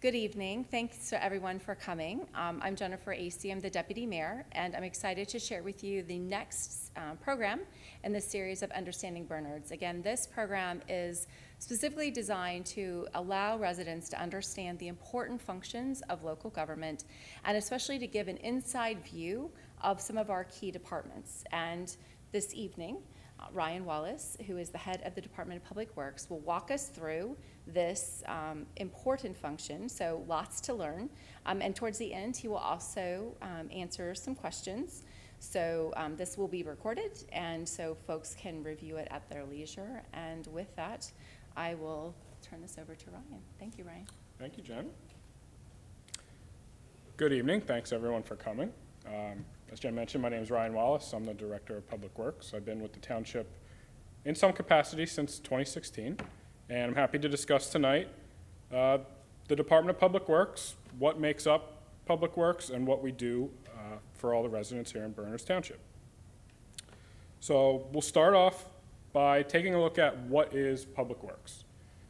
Good evening. Thanks to everyone for coming. I'm Jennifer Acey. I'm the Deputy Mayor, and I'm excited to share with you the next program in the series of Understanding Bernards. Again, this program is specifically designed to allow residents to understand the important functions of local government, and especially to give an inside view of some of our key departments. And this evening, Ryan Wallace, who is the head of the Department of Public Works, will walk us through this important function, so lots to learn. And towards the end, he will also answer some questions. So this will be recorded, and so folks can review it at their leisure. And with that, I will turn this over to Ryan. Thank you, Ryan. Thank you, Jen. Good evening. Thanks, everyone, for coming. As Jen mentioned, my name is Ryan Wallace. I'm the Director of Public Works. I've been with the township in some capacity since 2016, and I'm happy to discuss tonight the Department of Public Works, what makes up Public Works, and what we do for all the residents here in Bernards Township. So we'll start off by taking a look at what is Public Works.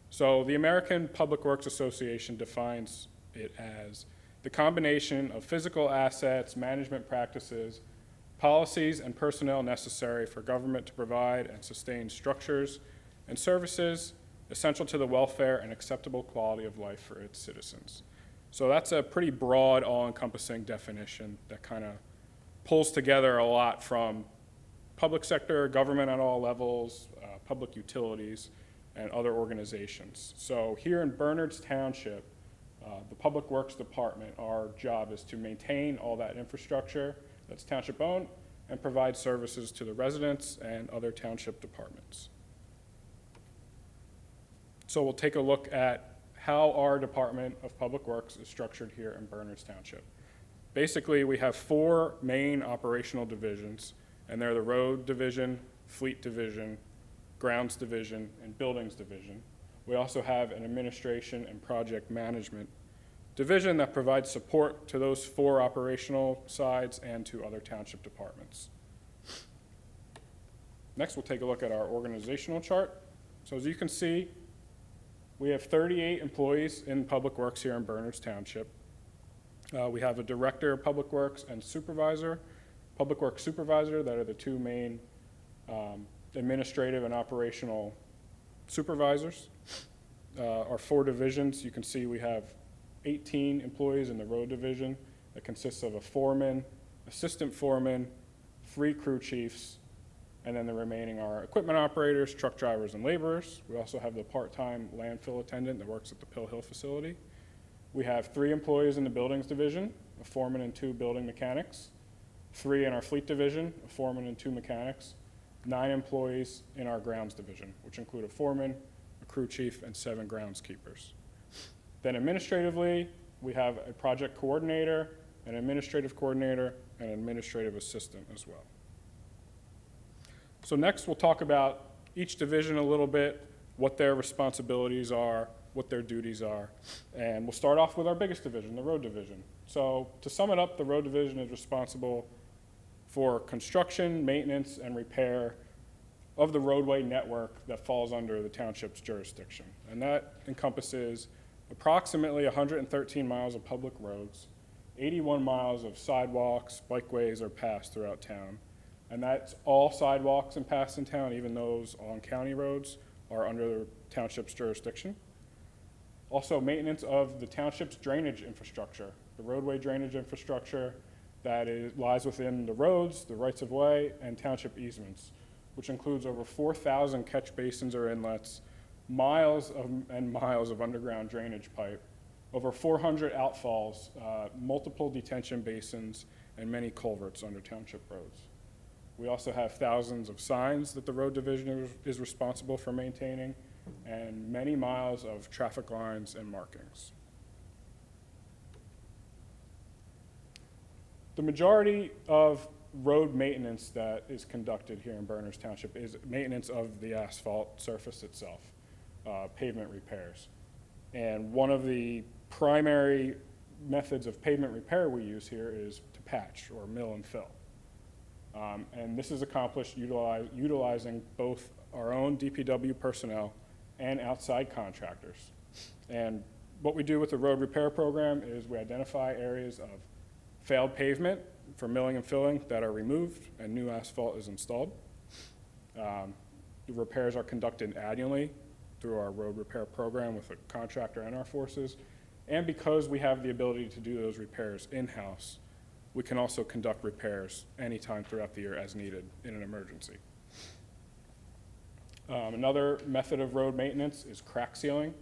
So the American Public Works Association defines it as the combination of physical assets, management practices, policies, and personnel necessary for government to provide and sustain structures and services essential to the welfare and acceptable quality of life for its citizens. So that's a pretty broad, all-encompassing definition that kind of pulls together a lot from public sector, government at all levels, public utilities, and other organizations. So here in Bernards Township, the Public Works Department, our job is to maintain all that infrastructure that's township owned and provide services to the residents and other township departments. So we'll take a look at how our Department of Public Works is structured here in Bernards Township. Basically, we have 4 main operational divisions, and they're the Road Division, Fleet Division, Grounds Division, and Buildings Division. We also have an Administration and Project Management division that provides support to those 4 operational sides and to other township departments. Next, we'll take a look at our organizational chart. So as you can see, we have 38 employees in Public Works here in Bernards Township. We have a Director of Public Works and Supervisor, Public Works Supervisor, that are the 2 main administrative and operational supervisors. Our 4 divisions, you can see we have 18 employees in the road division that consists of a foreman, assistant foreman, 3 crew chiefs, and then the remaining are equipment operators, truck drivers, and laborers. We also have the part-time landfill attendant that works at the Pill Hill facility. We have 3 employees in the buildings division, a foreman and 2 building mechanics, 3 in our fleet division, a foreman and 2 mechanics, 9 employees in our grounds division, which include a foreman, a crew chief, and 7 groundskeepers. Then administratively, we have a project coordinator, an administrative coordinator, and an administrative assistant as well. So next we'll talk about each division a little bit, what their responsibilities are, what their duties are, and we'll start off with our biggest division, the road division. So to sum it up, the road division is responsible for construction, maintenance, and repair of the roadway network that falls under the township's jurisdiction. And that encompasses approximately 113 miles of public roads, 81 miles of sidewalks, bikeways, or paths throughout town. And that's all sidewalks and paths in town, even those on county roads are under the township's jurisdiction. Also, maintenance of the township's drainage infrastructure, the roadway drainage infrastructure that lies within the roads, the rights of way, and township easements, which includes over 4,000 catch basins or inlets, miles and miles of underground drainage pipe, over 400 outfalls, multiple detention basins, and many culverts under township roads. We also have thousands of signs that the road division is responsible for maintaining, and many miles of traffic lines and markings. The majority of road maintenance that is conducted here in Bernards Township is maintenance of the asphalt surface itself, pavement repairs. And one of the primary methods of pavement repair we use here is to patch or mill and fill. And this is accomplished utilizing both our own DPW personnel and outside contractors. And what we do with the road repair program is we identify areas of failed pavement for milling and filling that are removed and new asphalt is installed. The repairs are conducted annually through our road repair program with a contractor and our forces. And because we have the ability to do those repairs in-house, we can also conduct repairs anytime throughout the year as needed in an emergency. Another method of road maintenance is crack sealing,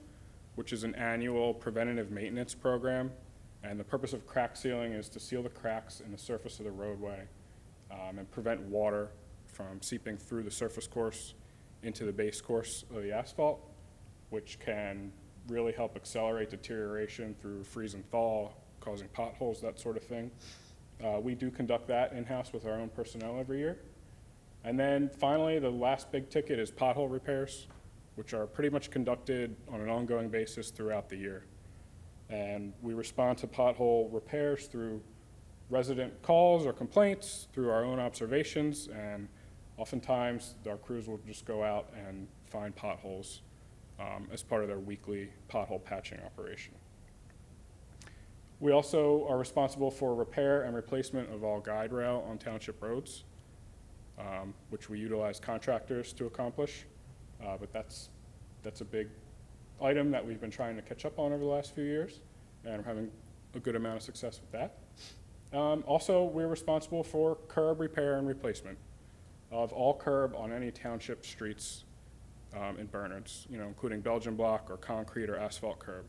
which is an annual preventative maintenance program. And the purpose of crack sealing is to seal the cracks in the surface of the roadway and prevent water from seeping through the surface course into the base course of the asphalt, which can really help accelerate deterioration through freeze and thaw, causing potholes, that sort of thing. We do conduct that in-house with our own personnel every year. And then finally, the last big ticket is pothole repairs, which are pretty much conducted on an ongoing basis throughout the year. And we respond to pothole repairs through resident calls or complaints, through our own observations, and oftentimes our crews will just go out and find potholes as part of their weekly pothole patching operation. We also are responsible for repair and replacement of all guide rail on township roads, which we utilize contractors to accomplish. But that's a big item that we've been trying to catch up on over the last few years, and we're having a good amount of success with that. Also, we're responsible for curb repair and replacement of all curb on any township streets in Bernards, including Belgian block or concrete or asphalt curb.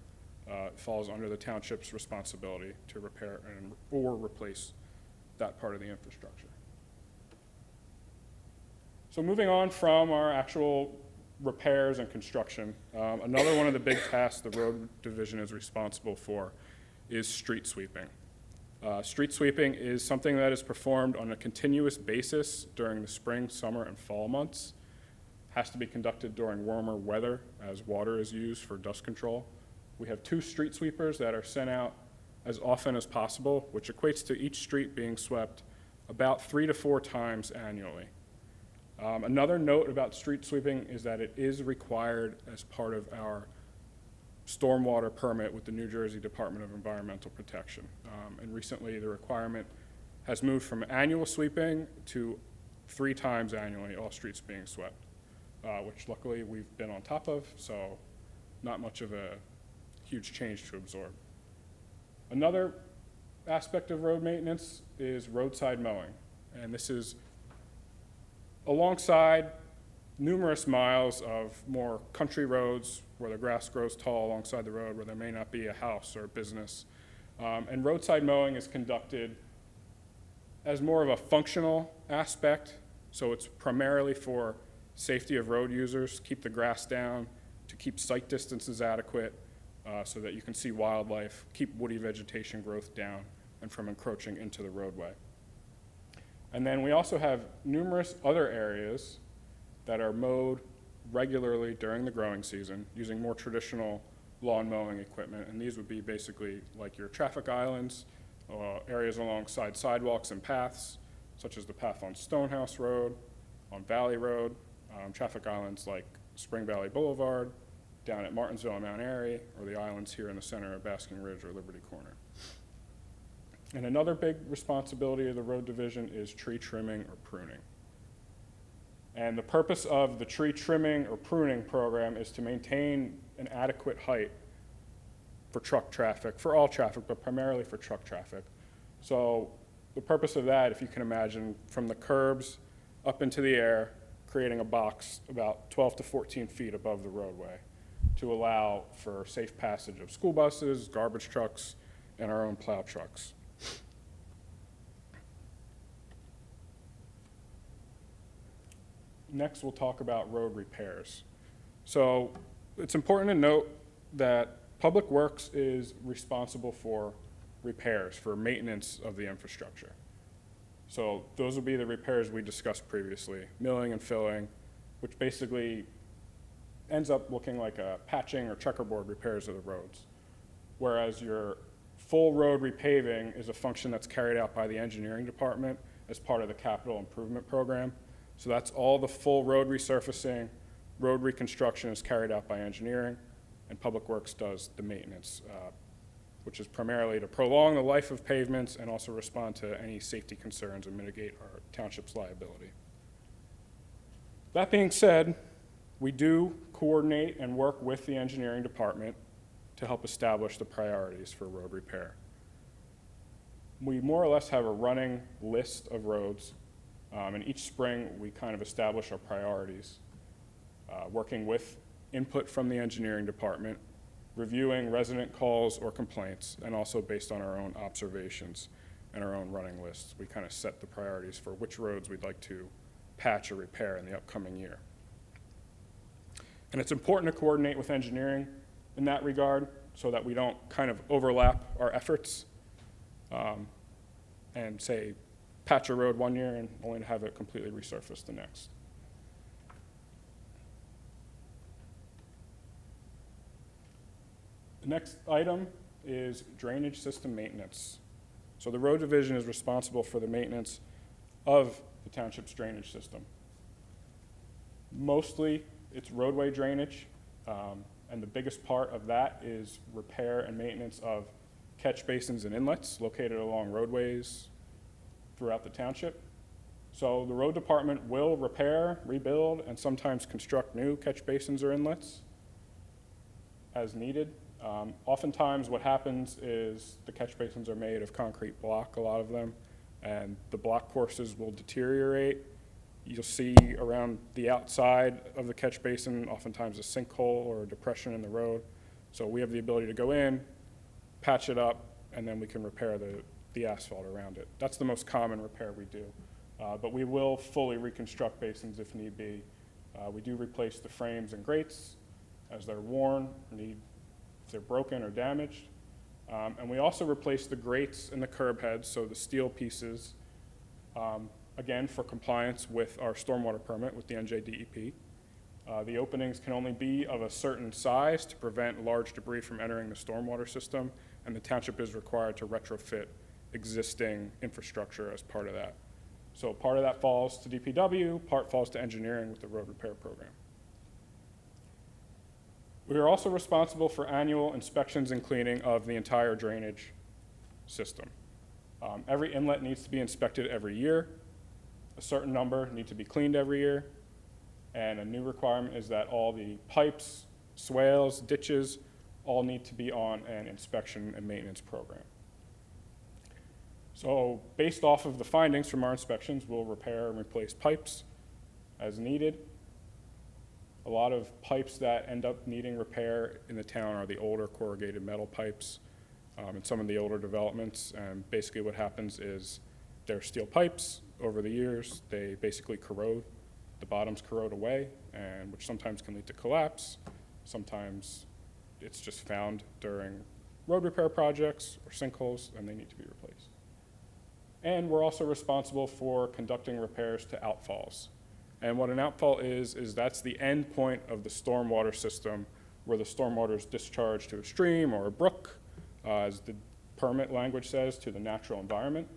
It falls under the township's responsibility to repair or replace that part of the infrastructure. So moving on from our actual repairs and construction, another one of the big tasks the road division is responsible for is street sweeping. Street sweeping is something that is performed on a continuous basis during the spring, summer, and fall months. Has to be conducted during warmer weather as water is used for dust control. We have 2 street sweepers that are sent out as often as possible, which equates to each street being swept about 3 to 4 times annually. Another note about street sweeping is that it is required as part of our stormwater permit with the New Jersey Department of Environmental Protection. And recently the requirement has moved from annual sweeping to 3 times annually, all streets being swept, which luckily we've been on top of, so not much of a huge change to absorb. Another aspect of road maintenance is roadside mowing, and this is alongside numerous miles of more country roads where the grass grows tall alongside the road, where there may not be a house or a business. And roadside mowing is conducted as more of a functional aspect, so it's primarily for safety of road users, keep the grass down, to keep sight distances adequate, so that you can see wildlife, keep woody vegetation growth down, and from encroaching into the roadway. And then we also have numerous other areas that are mowed regularly during the growing season using more traditional lawn mowing equipment. And these would be basically like your traffic islands, areas alongside sidewalks and paths, such as the path on Stonehouse Road, on Valley Road, traffic islands like Spring Valley Boulevard, down at Martinsville and Mount Airy, or the islands here in the center of Basking Ridge or Liberty Corner. And another big responsibility of the road division is tree trimming or pruning. And the purpose of the tree trimming or pruning program is to maintain an adequate height for truck traffic, for all traffic, but primarily for truck traffic. So the purpose of that, if you can imagine, from the curbs up into the air, creating a box about 12 to 14 feet above the roadway to allow for safe passage of school buses, garbage trucks, and our own plow trucks. Next, we'll talk about road repairs. So it's important to note that Public Works is responsible for repairs, for maintenance of the infrastructure. So those will be the repairs we discussed previously, milling and filling, which basically ends up looking like a patching or checkerboard repairs of the roads. Whereas your full road repaving is a function that's carried out by the engineering department as part of the capital improvement program. So that's all the full road resurfacing, road reconstruction is carried out by engineering, and Public Works does the maintenance, which is primarily to prolong the life of pavements and also respond to any safety concerns and mitigate our township's liability. That being said, we do coordinate and work with the engineering department to help establish the priorities for road repair. We more or less have a running list of roads, and each spring we kind of establish our priorities, working with input from the engineering department, reviewing resident calls or complaints, and also based on our own observations and our own running lists. We kind of set the priorities for which roads we'd like to patch or repair in the upcoming year. And it's important to coordinate with engineering in that regard so that we don't kind of overlap our efforts and say patch a road one year and only to have it completely resurfaced the next. The next item is drainage system maintenance. So the road division is responsible for the maintenance of the township's drainage system. Mostly it's roadway drainage, and the biggest part of that is repair and maintenance of catch basins and inlets located along roadways throughout the township. So the road department will repair, rebuild, and sometimes construct new catch basins or inlets as needed. Oftentimes what happens is the catch basins are made of concrete block, a lot of them, and the block courses will deteriorate. You'll see around the outside of the catch basin oftentimes a sinkhole or a depression in the road. So we have the ability to go in, patch it up, and then we can repair the asphalt around it. That's the most common repair we do. But we will fully reconstruct basins if need be. We do replace the frames and grates as they're worn, if they're broken or damaged. And we also replace the grates and the curb heads, so the steel pieces, again, for compliance with our stormwater permit with the NJDEP. The openings can only be of a certain size to prevent large debris from entering the stormwater system, and the township is required to retrofit existing infrastructure as part of that. So part of that falls to DPW, part falls to engineering with the road repair program. We are also responsible for annual inspections and cleaning of the entire drainage system. Every inlet needs to be inspected every year. A certain number need to be cleaned every year. And a new requirement is that all the pipes, swales, ditches, all need to be on an inspection and maintenance program. So based off of the findings from our inspections, we'll repair and replace pipes as needed. A lot of pipes that end up needing repair in the town are the older corrugated metal pipes in some of the older developments. And basically what happens is they're steel pipes. Over the years, they basically corrode. The bottoms corrode away, and which sometimes can lead to collapse. Sometimes it's just found during road repair projects or sinkholes, and they need to be replaced. And we're also responsible for conducting repairs to outfalls. And what an outfall is that's the end point of the stormwater system where the stormwater is discharged to a stream or a brook, as the permit language says, to the natural environment.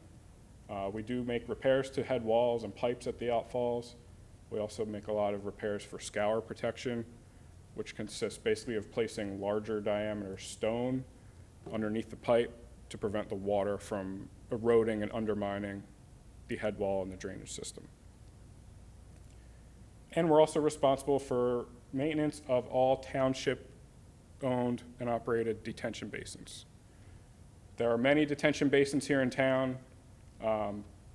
We do make repairs to head walls and pipes at the outfalls. We also make a lot of repairs for scour protection, which consists basically of placing larger diameter stone underneath the pipe to prevent the water from eroding and undermining the head wall and the drainage system. And we're also responsible for maintenance of all township-owned and operated detention basins. There are many detention basins here in town.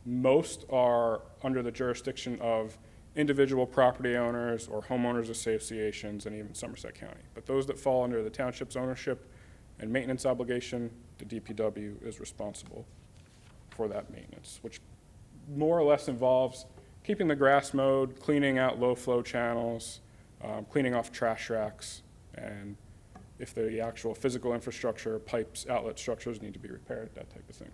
Most are under the jurisdiction of individual property owners or homeowners associations and even Somerset County. But those that fall under the township's ownership and maintenance obligation, the DPW is responsible for that maintenance, which more or less involves keeping the grass mowed, cleaning out low flow channels, cleaning off trash racks, and if the actual physical infrastructure, pipes, outlet structures need to be repaired, that type of thing.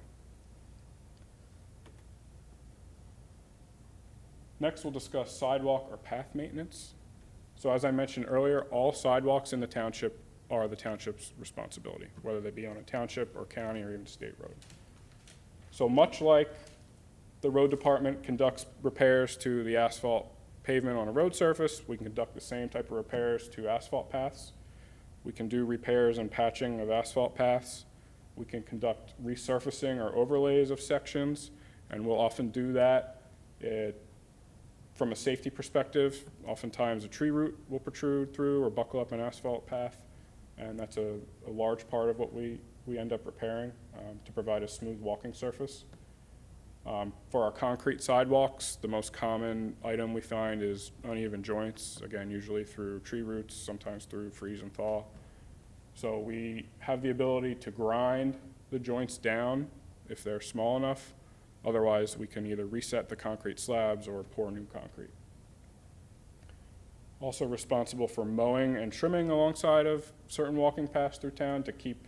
Next, we'll discuss sidewalk or path maintenance. So as I mentioned earlier, all sidewalks in the township are the township's responsibility, whether they be on a township or county or even state road. So much like the road department conducts repairs to the asphalt pavement on a road surface, we can conduct the same type of repairs to asphalt paths. We can do repairs and patching of asphalt paths. We can conduct resurfacing or overlays of sections, and we'll often do that from a safety perspective. Oftentimes a tree root will protrude through or buckle up an asphalt path, and that's a large part of what we end up repairing to provide a smooth walking surface. For our concrete sidewalks, the most common item we find is uneven joints, again, usually through tree roots, sometimes through freeze and thaw. So we have the ability to grind the joints down if they're small enough. Otherwise, we can either reset the concrete slabs or pour new concrete. Also responsible for mowing and trimming alongside of certain walking paths through town to keep,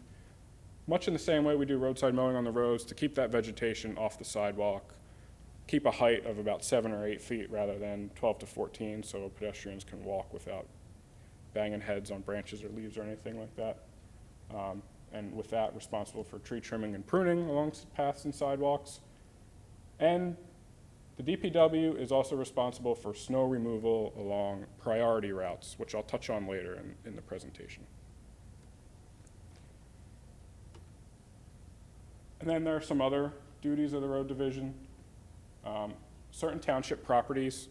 much in the same way we do roadside mowing on the roads, to keep that vegetation off the sidewalk, keep a height of about 7 or 8 feet rather than 12 to 14 so pedestrians can walk without banging heads on branches or leaves or anything like that. And with that, responsible for tree trimming and pruning along paths and sidewalks. And the DPW is also responsible for snow removal along priority routes, which I'll touch on later in the presentation. And then there are some other duties of the road division. Certain township properties,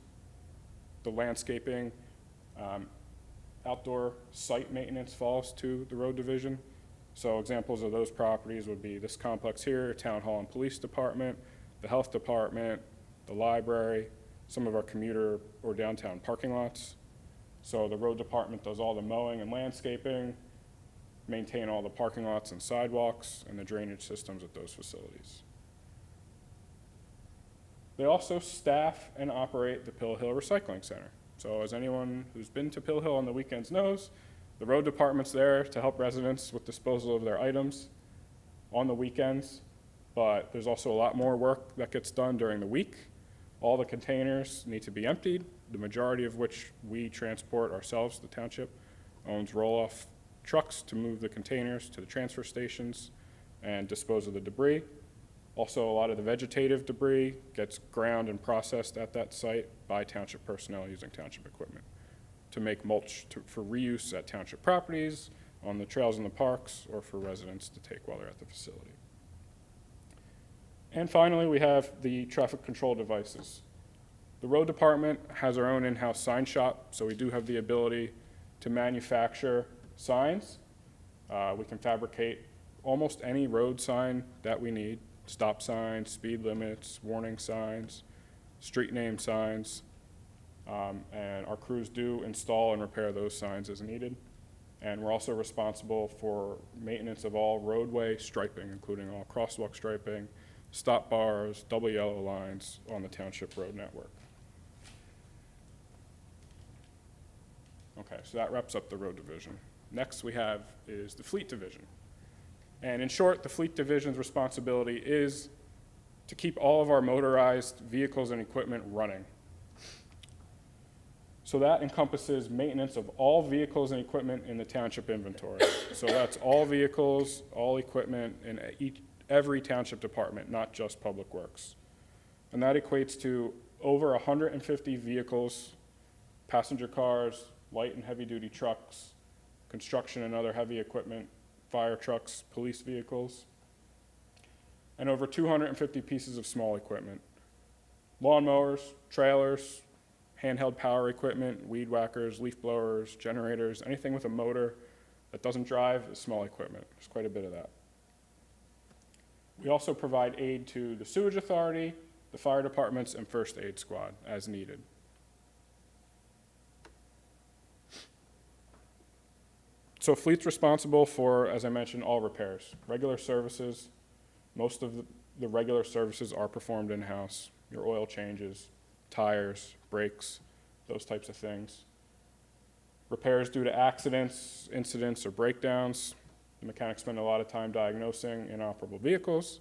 the landscaping, outdoor site maintenance falls to the road division. So examples of those properties would be this complex here, town hall and police department, the health department, the library, some of our commuter or downtown parking lots. So the road department does all the mowing and landscaping, maintain all the parking lots and sidewalks, and the drainage systems at those facilities. They also staff and operate the Pill Hill Recycling Center. So as anyone who's been to Pill Hill on the weekends knows, the road department's there to help residents with disposal of their items on the weekends, but there's also a lot more work that gets done during the week. All the containers need to be emptied, the majority of which we transport ourselves. The township owns roll-off trucks to move the containers to the transfer stations and dispose of the debris. Also, a lot of the vegetative debris gets ground and processed at that site by township personnel using township equipment to make mulch for reuse at township properties, on the trails in the parks, or for residents to take while they're at the facility. And finally, we have the traffic control devices. The road department has our own in-house sign shop, so we do have the ability to manufacture signs. We can fabricate almost any road sign that we need: stop signs, speed limits, warning signs, street name signs, and our crews do install and repair those signs as needed. And we're also responsible for maintenance of all roadway striping, including all crosswalk striping, stop bars, double yellow lines on the township road network. Okay, so that wraps up the road division. Next we have is the fleet division. And in short, the fleet division's responsibility is to keep all of our motorized vehicles and equipment running. So that encompasses maintenance of all vehicles and equipment in the township inventory. So that's all vehicles, all equipment in every township department, not just Public Works. And that equates to over 150 vehicles, passenger cars, light and heavy duty trucks, construction and other heavy equipment, fire trucks, police vehicles, and over 250 pieces of small equipment: lawnmowers, trailers, handheld power equipment, weed whackers, leaf blowers, generators, anything with a motor that doesn't drive is small equipment. There's quite a bit of that. We also provide aid to the sewage authority, the fire departments, and first aid squad as needed. So fleet's responsible for, as I mentioned, all repairs, regular services. Most of the regular services are performed in-house: your oil changes, tires, brakes, those types of things. Repairs due to accidents, incidents, or breakdowns. The mechanics spend a lot of time diagnosing inoperable vehicles.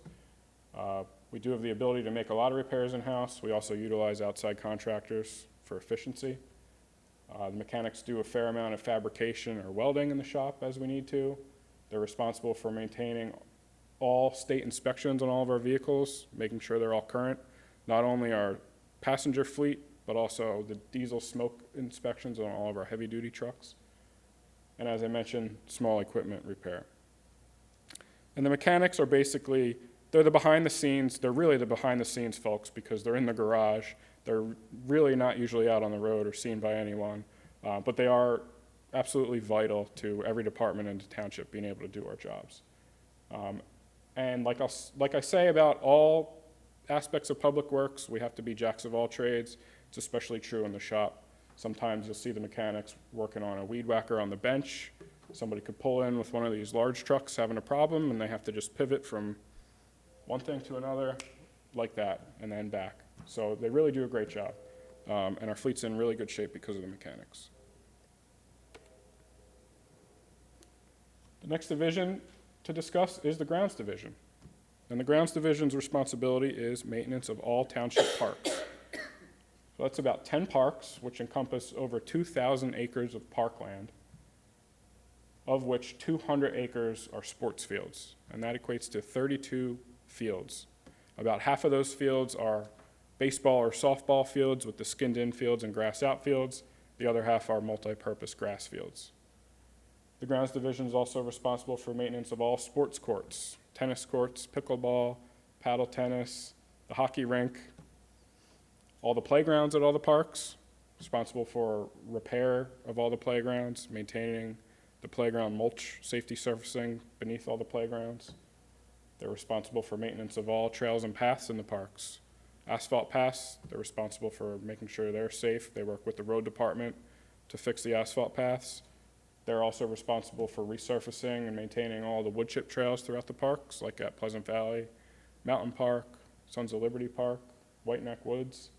We do have the ability to make a lot of repairs in-house. We also utilize outside contractors for efficiency. The mechanics do a fair amount of fabrication or welding in the shop as we need to. They're responsible for maintaining all state inspections on all of our vehicles, making sure they're all current, not only our passenger fleet, but also the diesel smoke inspections on all of our heavy-duty trucks. and as I mentioned, small equipment repair. And the mechanics are basically, they're really the behind the scenes folks because they're in the garage. They're really not usually out on the road or seen by anyone, but they are absolutely vital to every department in the township being able to do our jobs. And like I say about all aspects of public works, we have to be jacks of all trades. It's especially true in the shop. Sometimes you'll see the mechanics working on a weed whacker on the bench. Somebody could pull in with one of these large trucks having a problem, and they have to just pivot from one thing to another like that, and then back. So they really do a great job, and our fleet's in really good shape because of the mechanics. The next division to discuss is the grounds division. And the grounds division's responsibility is maintenance of all township parks. So that's about 10 parks, which encompass over 2,000 acres of parkland, of which 200 acres are sports fields, and that equates to 32 fields. About half of those fields are baseball or softball fields with the skinned-in fields and grass-out fields. The other half are multi-purpose grass fields. The grounds division is also responsible for maintenance of all sports courts, tennis courts, pickleball, paddle tennis, the hockey rink, all the playgrounds at all the parks, responsible for repair of all the playgrounds, maintaining the playground mulch, safety surfacing beneath all the playgrounds. They're responsible for maintenance of all trails and paths in the parks. Asphalt paths, they're responsible for making sure they're safe. They work with the road department to fix the asphalt paths. They're also responsible for resurfacing and maintaining all the wood chip trails throughout the parks, like at Pleasant Valley, Mountain Park, Sons of Liberty Park, White Neck Woods.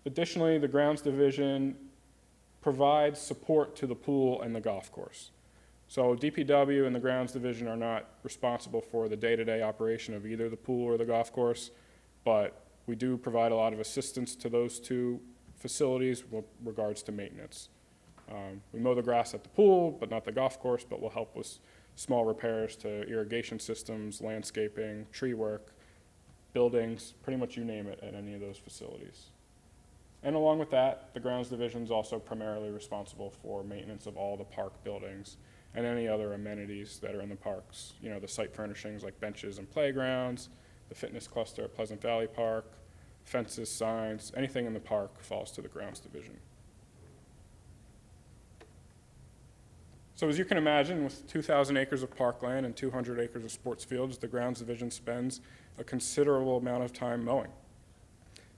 Additionally, the grounds division provides support to the pool and the golf course. So DPW and the grounds division are not responsible for the day-to-day operation of either the pool or the golf course, but we do provide a lot of assistance to those two facilities with regards to maintenance. We mow the grass at the pool, but not the golf course, but we'll help with small repairs to irrigation systems, landscaping, tree work, buildings, pretty much you name it at any of those facilities. And along with that, the grounds division is also primarily responsible for maintenance of all the park buildings and any other amenities that are in the parks. You know, the site furnishings like benches and playgrounds, the fitness cluster at Pleasant Valley Park, fences, signs, anything in the park falls to the grounds division. So as you can imagine, with 2,000 acres of parkland and 200 acres of sports fields, the grounds division spends a considerable amount of time mowing.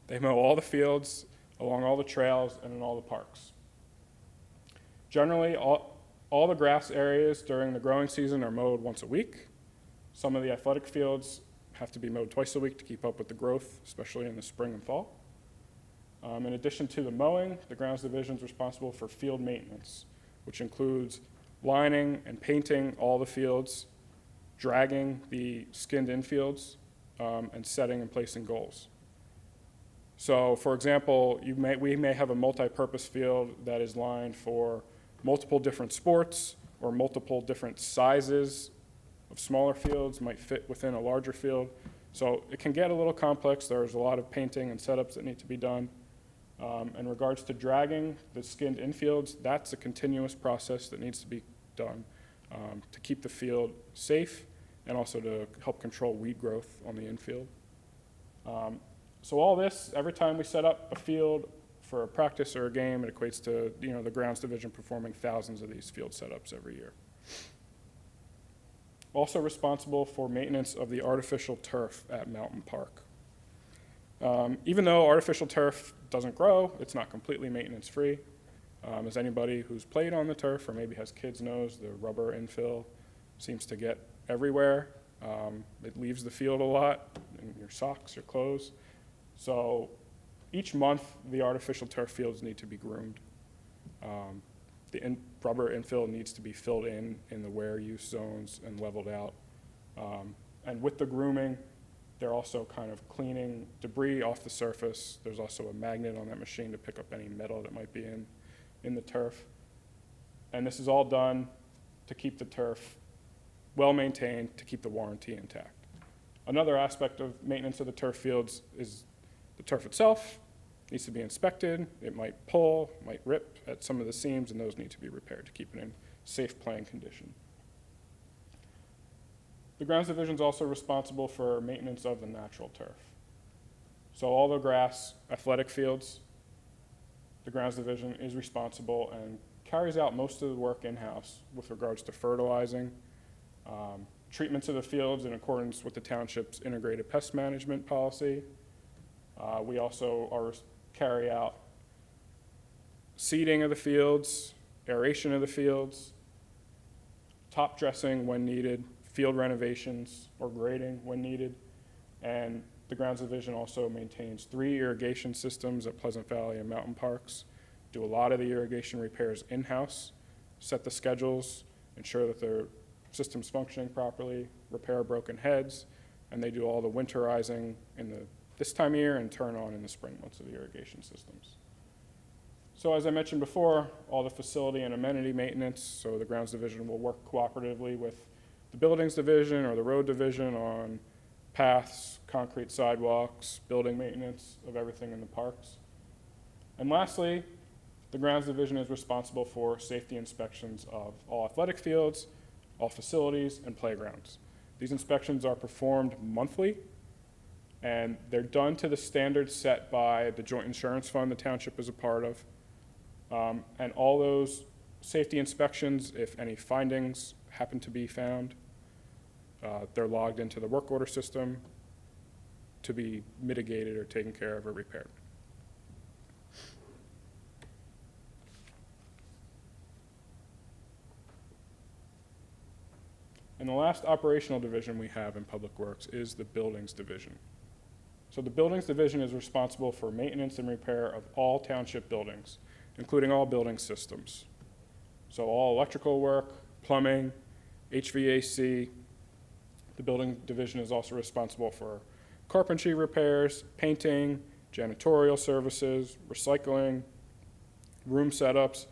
They mow all the fields, along all the trails, and in all the parks. Generally, all the grass areas during the growing season are mowed once a week. Some of the athletic fields have to be mowed twice a week to keep up with the growth, especially in the spring and fall. In addition to the mowing, the grounds division is responsible for field maintenance, which includes lining and painting all the fields, dragging the skinned infields, and setting and placing goals. So, for example, we may have a multi-purpose field that is lined for multiple different sports or multiple different sizes of smaller fields might fit within a larger field. So it can get a little complex. There's a lot of painting and setups that need to be done. In regards to dragging the skinned infields, that's a continuous process that needs to be done to keep the field safe and also to help control weed growth on the infield. So all this, every time we set up a field for a practice or a game, it equates to the grounds division performing thousands of these field setups every year. Also responsible for maintenance of the artificial turf at Mountain Park. Even though artificial turf doesn't grow, it's not completely maintenance free. As anybody who's played on the turf or maybe has kids knows, the rubber infill seems to get everywhere. It leaves the field a lot, in your socks, your clothes. So each month, the artificial turf fields need to be groomed. The rubber infill needs to be filled in the wear use zones and leveled out. And with the grooming, they're also kind of cleaning debris off the surface. There's also a magnet on that machine to pick up any metal that might be in the turf. And this is all done to keep the turf well maintained, to keep the warranty intact. Another aspect of maintenance of the turf fields is the turf itself. needs to be inspected. It might pull, might rip at some of the seams, and those need to be repaired to keep it in safe playing condition. The grounds division is also responsible for maintenance of the natural turf. So all the grass, athletic fields, the grounds division is responsible and carries out most of the work in-house with regards to fertilizing, treatments of the fields in accordance with the township's integrated pest management policy. We also carry out seeding of the fields, aeration of the fields, top dressing when needed, field renovations or grading when needed, and the grounds division also maintains 3 irrigation systems at Pleasant Valley and Mountain Parks, do a lot of the irrigation repairs in-house, set the schedules, ensure that their system's functioning properly, repair broken heads, and they do all the winterizing in this time of year and turn on in the spring months of the irrigation systems. So as I mentioned before, all the facility and amenity maintenance, so the grounds division will work cooperatively with the buildings division or the road division on paths, concrete sidewalks, building maintenance of everything in the parks. And lastly, the grounds division is responsible for safety inspections of all athletic fields, all facilities, and playgrounds. These inspections are performed monthly, and they're done to the standards set by the joint insurance fund the township is a part of. And all those safety inspections, if any findings happen to be found, they're logged into the work order system to be mitigated or taken care of or repaired. And the last operational division we have in Public Works is the Buildings Division. So the Buildings Division is responsible for maintenance and repair of all township buildings, including all building systems. So all electrical work, plumbing, HVAC. The Building Division is also responsible for carpentry repairs, painting, janitorial services, recycling, room setups,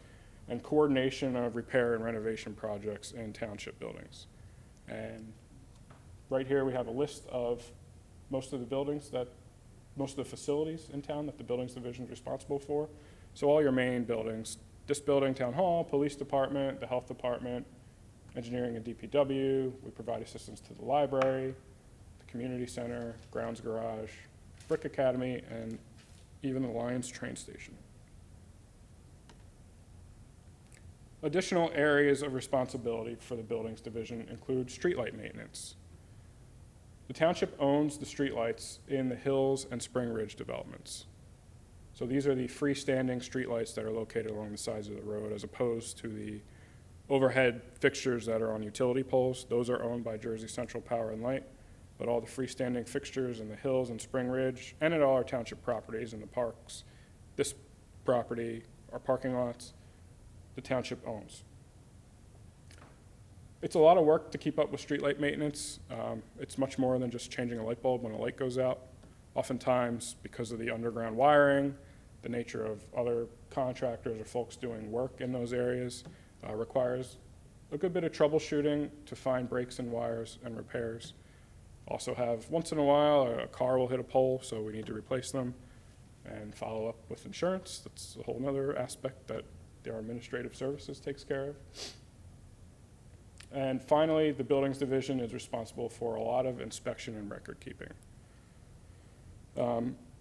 and coordination of repair and renovation projects in township buildings. And right here we have a list of most of the facilities in town that the Buildings Division is responsible for. So all your main buildings, this building, Town Hall, Police Department, the Health Department, Engineering and DPW. We provide assistance to the library, the community center, grounds garage, Brick Academy, and even the Lions train station. Additional areas of responsibility for the Buildings Division include streetlight maintenance. The township owns the streetlights in the Hills and Spring Ridge developments. So these are the freestanding streetlights that are located along the sides of the road as opposed to the overhead fixtures that are on utility poles. Those are owned by Jersey Central Power and Light, but all the freestanding fixtures in the Hills and Spring Ridge and at all our township properties in the parks, this property, our parking lots, the township owns. It's a lot of work to keep up with streetlight maintenance. It's much more than just changing a light bulb when a light goes out. Oftentimes, because of the underground wiring, the nature of other contractors or folks doing work in those areas requires a good bit of troubleshooting to find breaks in wires and repairs. Also have, once in a while, a car will hit a pole, so we need to replace them and follow up with insurance. That's a whole other aspect that our administrative services takes care of. And finally, the Buildings Division is responsible for a lot of inspection and record keeping.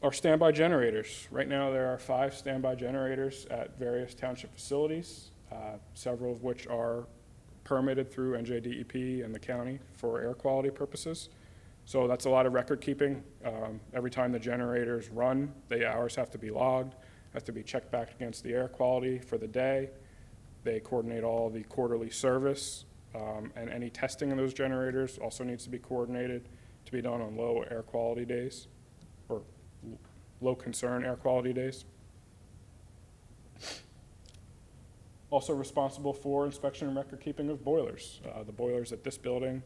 Our standby generators. Right now there are 5 standby generators at various township facilities, several of which are permitted through NJDEP and the county for air quality purposes. So that's a lot of record keeping. Every time the generators run, the hours have to be logged, have to be checked back against the air quality for the day. They coordinate all the quarterly service, and any testing of those generators also needs to be coordinated to be done on low air quality days or low concern air quality days. Also responsible for inspection and record keeping of boilers. The boilers at this building,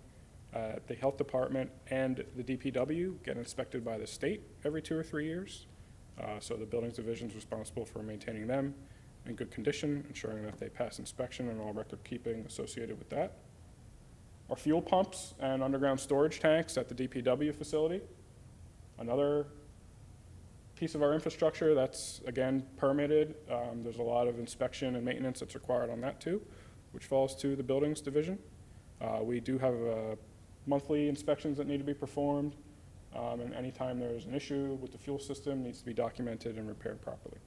the health department and the DPW get inspected by the state every 2 or 3 years. So the Buildings Division is responsible for maintaining them in good condition, ensuring that they pass inspection and all record keeping associated with that. Our fuel pumps and underground storage tanks at the DPW facility. Another piece of our infrastructure that's, again, permitted. There's a lot of inspection and maintenance that's required on that too, which falls to the buildings division. We do have monthly inspections that need to be performed, and anytime there's an issue with the fuel system, needs to be documented and repaired properly.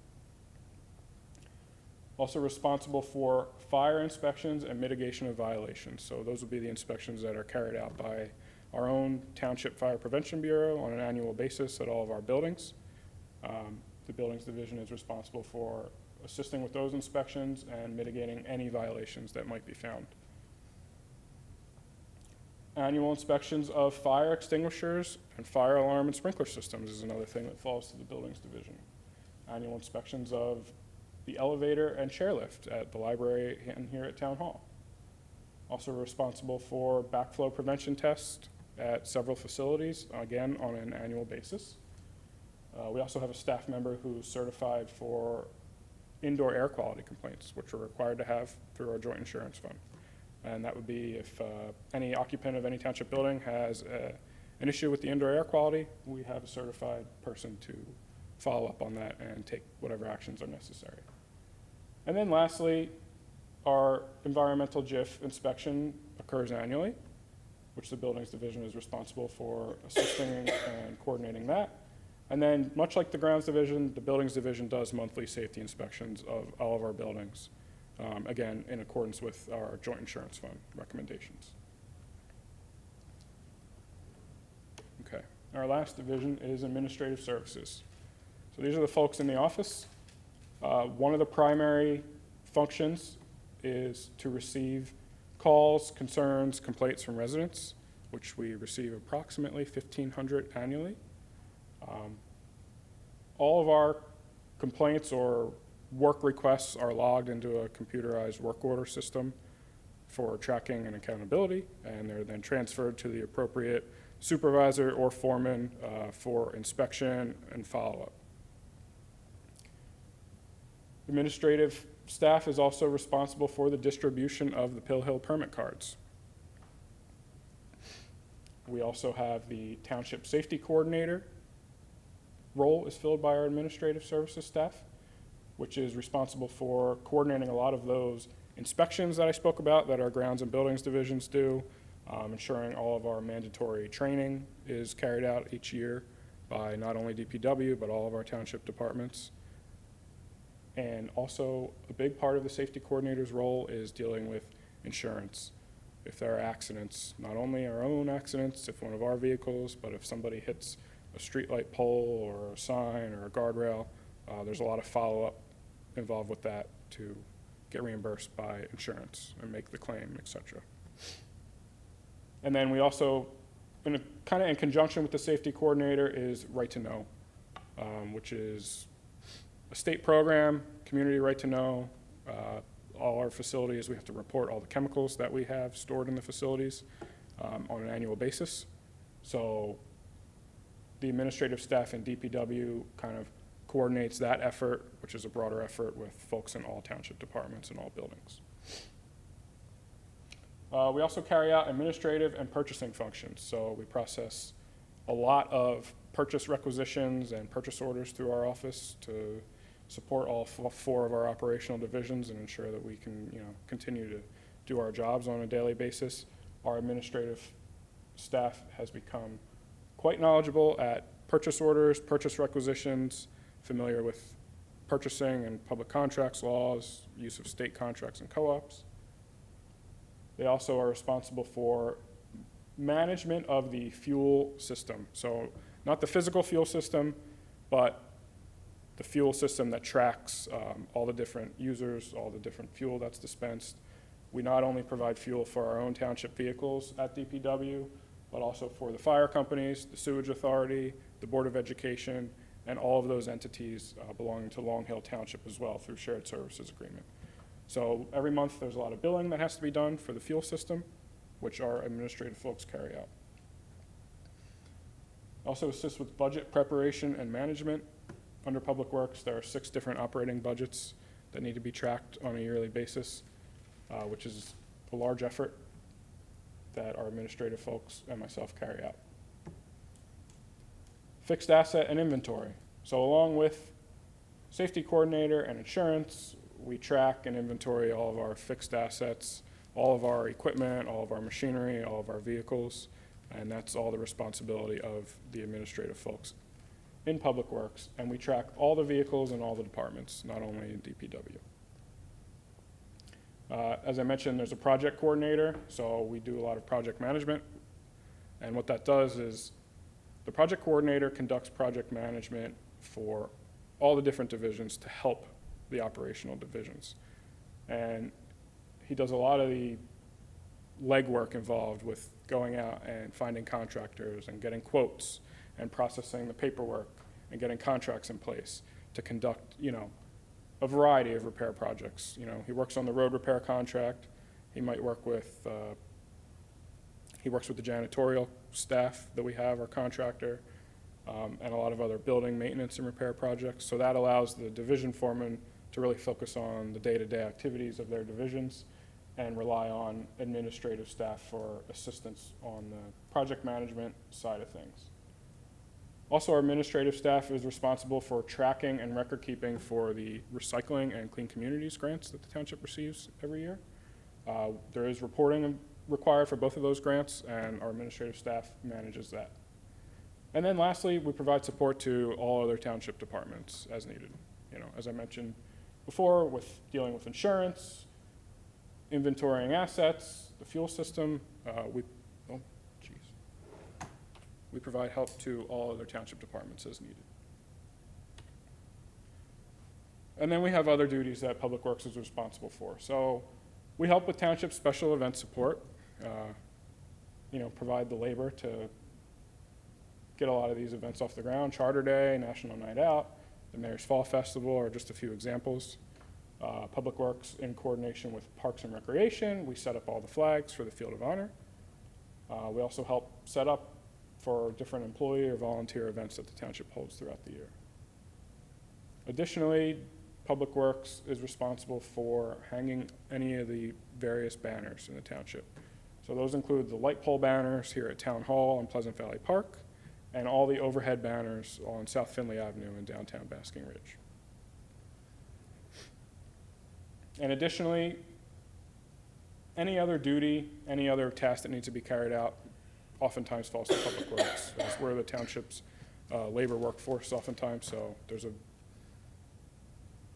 Also responsible for fire inspections and mitigation of violations. So those will be the inspections that are carried out by our own Township Fire Prevention Bureau on an annual basis at all of our buildings. The Buildings Division is responsible for assisting with those inspections and mitigating any violations that might be found. Annual inspections of fire extinguishers and fire alarm and sprinkler systems is another thing that falls to the Buildings Division. Annual inspections of the elevator and chairlift at the library and here at Town Hall. Also responsible for backflow prevention tests at several facilities, again, on an annual basis. We also have a staff member who's certified for indoor air quality complaints, which we're required to have through our joint insurance fund. And that would be if any occupant of any township building has an issue with the indoor air quality, we have a certified person to follow up on that and take whatever actions are necessary. And then lastly, our environmental JIF inspection occurs annually, which the Buildings Division is responsible for assisting and coordinating that. And then, much like the Grounds Division, the Buildings Division does monthly safety inspections of all of our buildings, again, in accordance with our joint insurance fund recommendations. Okay, our last division is administrative services. So these are the folks in the office. One of the primary functions is to receive calls, concerns, complaints from residents, which we receive approximately 1,500 annually. All of our complaints or work requests are logged into a computerized work order system for tracking and accountability, and they're then transferred to the appropriate supervisor or foreman for inspection and follow-up. Administrative staff is also responsible for the distribution of the Pill Hill permit cards. We also have the Township Safety Coordinator. Role is filled by our administrative services staff, which is responsible for coordinating a lot of those inspections that I spoke about that our grounds and buildings divisions do, ensuring all of our mandatory training is carried out each year by not only DPW, but all of our township departments. And also a big part of the safety coordinator's role is dealing with insurance. If there are accidents, not only our own accidents, if one of our vehicles, but if somebody hits a streetlight pole or a sign or a guardrail, there's a lot of follow-up involved with that to get reimbursed by insurance and make the claim, etc. And then we also, kind of in conjunction with the safety coordinator, is Right to Know, which is a state program, community right to know. All our facilities, we have to report all the chemicals that we have stored in the facilities on an annual basis. So the administrative staff in DPW kind of coordinates that effort, which is a broader effort with folks in all township departments and all buildings. We also carry out administrative and purchasing functions. So we process a lot of purchase requisitions and purchase orders through our office to support all four of our operational divisions and ensure that we can, continue to do our jobs on a daily basis. Our administrative staff has become quite knowledgeable at purchase orders, purchase requisitions, familiar with purchasing and public contracts laws, use of state contracts and co-ops. They also are responsible for management of the fuel system. So not the physical fuel system, but the fuel system that tracks all the different users, all the different fuel that's dispensed. We not only provide fuel for our own township vehicles at DPW, but also for the fire companies, the sewage authority, the Board of Education, and all of those entities belonging to Long Hill Township as well through shared services agreement. So every month there's a lot of billing that has to be done for the fuel system, which our administrative folks carry out. Also assist with budget preparation and management. Under Public Works, there are 6 different operating budgets that need to be tracked on a yearly basis, which is a large effort that our administrative folks and myself carry out. Fixed asset and inventory. So along with safety coordinator and insurance, we track and inventory all of our fixed assets, all of our equipment, all of our machinery, all of our vehicles, and that's all the responsibility of the administrative folks in Public Works. And we track all the vehicles in all the departments, not only in DPW. As I mentioned, there's a project coordinator, so we do a lot of project management. And what that does is the project coordinator conducts project management for all the different divisions to help the operational divisions. And he does a lot of the legwork involved with going out and finding contractors and getting quotes and processing the paperwork and getting contracts in place to conduct, a variety of repair projects. He works on the road repair contract. He might work with, he works with the janitorial staff that we have, our contractor, and a lot of other building maintenance and repair projects. So that allows the division foreman to really focus on the day-to-day activities of their divisions and rely on administrative staff for assistance on the project management side of things. Also, our administrative staff is responsible for tracking and record keeping for the recycling and clean communities grants that the township receives every year. There is reporting required for both of those grants, and our administrative staff manages that. And then lastly, we provide support to all other township departments as needed. As I mentioned before, with dealing with insurance, inventorying assets, the fuel system, we provide help to all other township departments as needed. And then we have other duties that Public Works is responsible for. So we help with township special event support, provide the labor to get a lot of these events off the ground. Charter Day, National Night Out, the Mayor's Fall Festival are just a few examples. Public Works, in coordination with Parks and Recreation, we set up all the flags for the Field of Honor. We also help set up for different employee or volunteer events that the township holds throughout the year. Additionally, Public Works is responsible for hanging any of the various banners in the township. So those include the light pole banners here at Town Hall and Pleasant Valley Park, and all the overhead banners on South Findlay Avenue in downtown Basking Ridge. And additionally, any other duty, any other task that needs to be carried out oftentimes falls to Public Works. That's where the township's labor workforce oftentimes, so there's a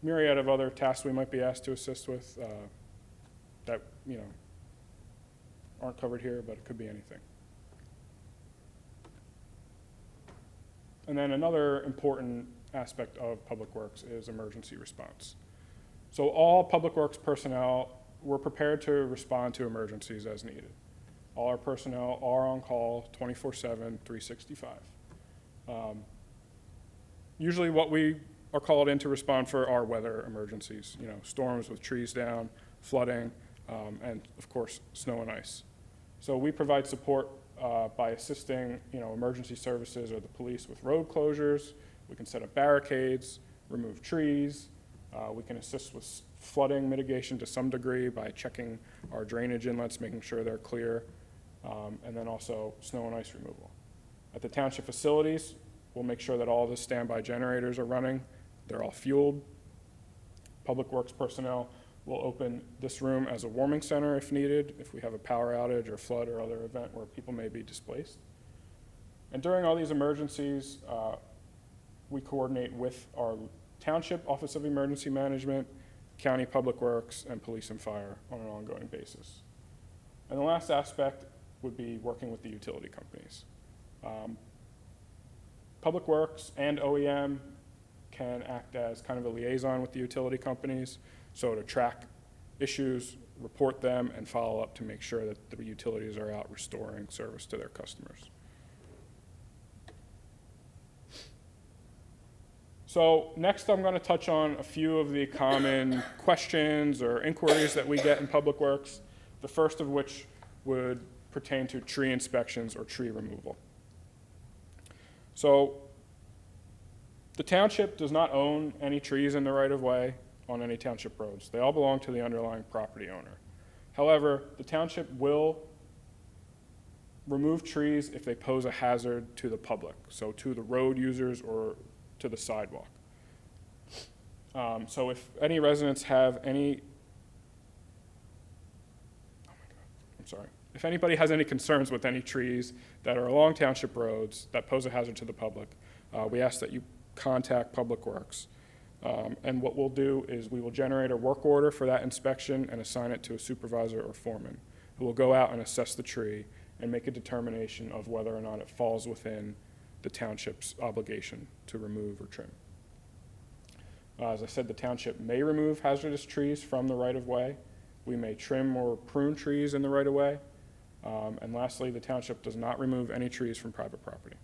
myriad of other tasks we might be asked to assist with that, aren't covered here, but it could be anything. And then another important aspect of Public Works is emergency response. So all Public Works personnel, we're prepared to respond to emergencies as needed. All our personnel are on call 24/7, 365. Usually what we are called in to respond for are weather emergencies, storms with trees down, flooding, and of course, snow and ice. So we provide support by assisting, emergency services or the police with road closures. We can set up barricades, remove trees. We can assist with flooding mitigation to some degree by checking our drainage inlets, making sure they're clear, and then also snow and ice removal. At the township facilities, we'll make sure that all the standby generators are running. They're all fueled. Public Works personnel will open this room as a warming center if needed, if we have a power outage or flood or other event where people may be displaced. And during all these emergencies, we coordinate with our Township Office of Emergency Management, County Public Works, and Police and Fire on an ongoing basis. And the last aspect would be working with the utility companies. Public Works and OEM can act as kind of a liaison with the utility companies, so to track issues, report them, and follow up to make sure that the utilities are out restoring service to their customers. So next I'm going to touch on a few of the common questions or inquiries that we get in Public Works, the first of which would pertain to tree inspections or tree removal. So the township does not own any trees in the right-of-way on any township roads. They all belong to the underlying property owner. However, the township will remove trees if they pose a hazard to the public, so to the road users or to the sidewalk. So if any residents have any, if anybody has any concerns with any trees that are along township roads that pose a hazard to the public, we ask that you contact Public Works. And what we'll do is we will generate a work order for that inspection and assign it to a supervisor or foreman who will go out and assess the tree and make a determination of whether or not it falls within the township's obligation to remove or trim. As I said, the township may remove hazardous trees from the right-of-way. We may trim or prune trees in the right-of-way. And lastly, the township does not remove any trees from private property.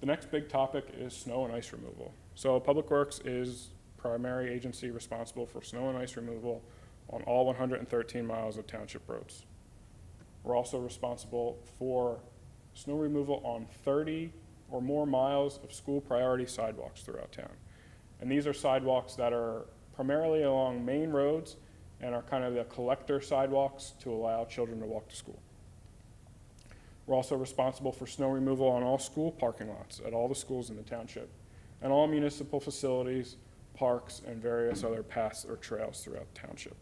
The next big topic is snow and ice removal. So Public Works is primary agency responsible for snow and ice removal on all 113 miles of township roads. We're also responsible for snow removal on 30 or more miles of school priority sidewalks throughout town. And these are sidewalks that are primarily along main roads and are kind of the collector sidewalks to allow children to walk to school. We're also responsible for snow removal on all school parking lots at all the schools in the township and all municipal facilities, parks, and various other paths or trails throughout the township.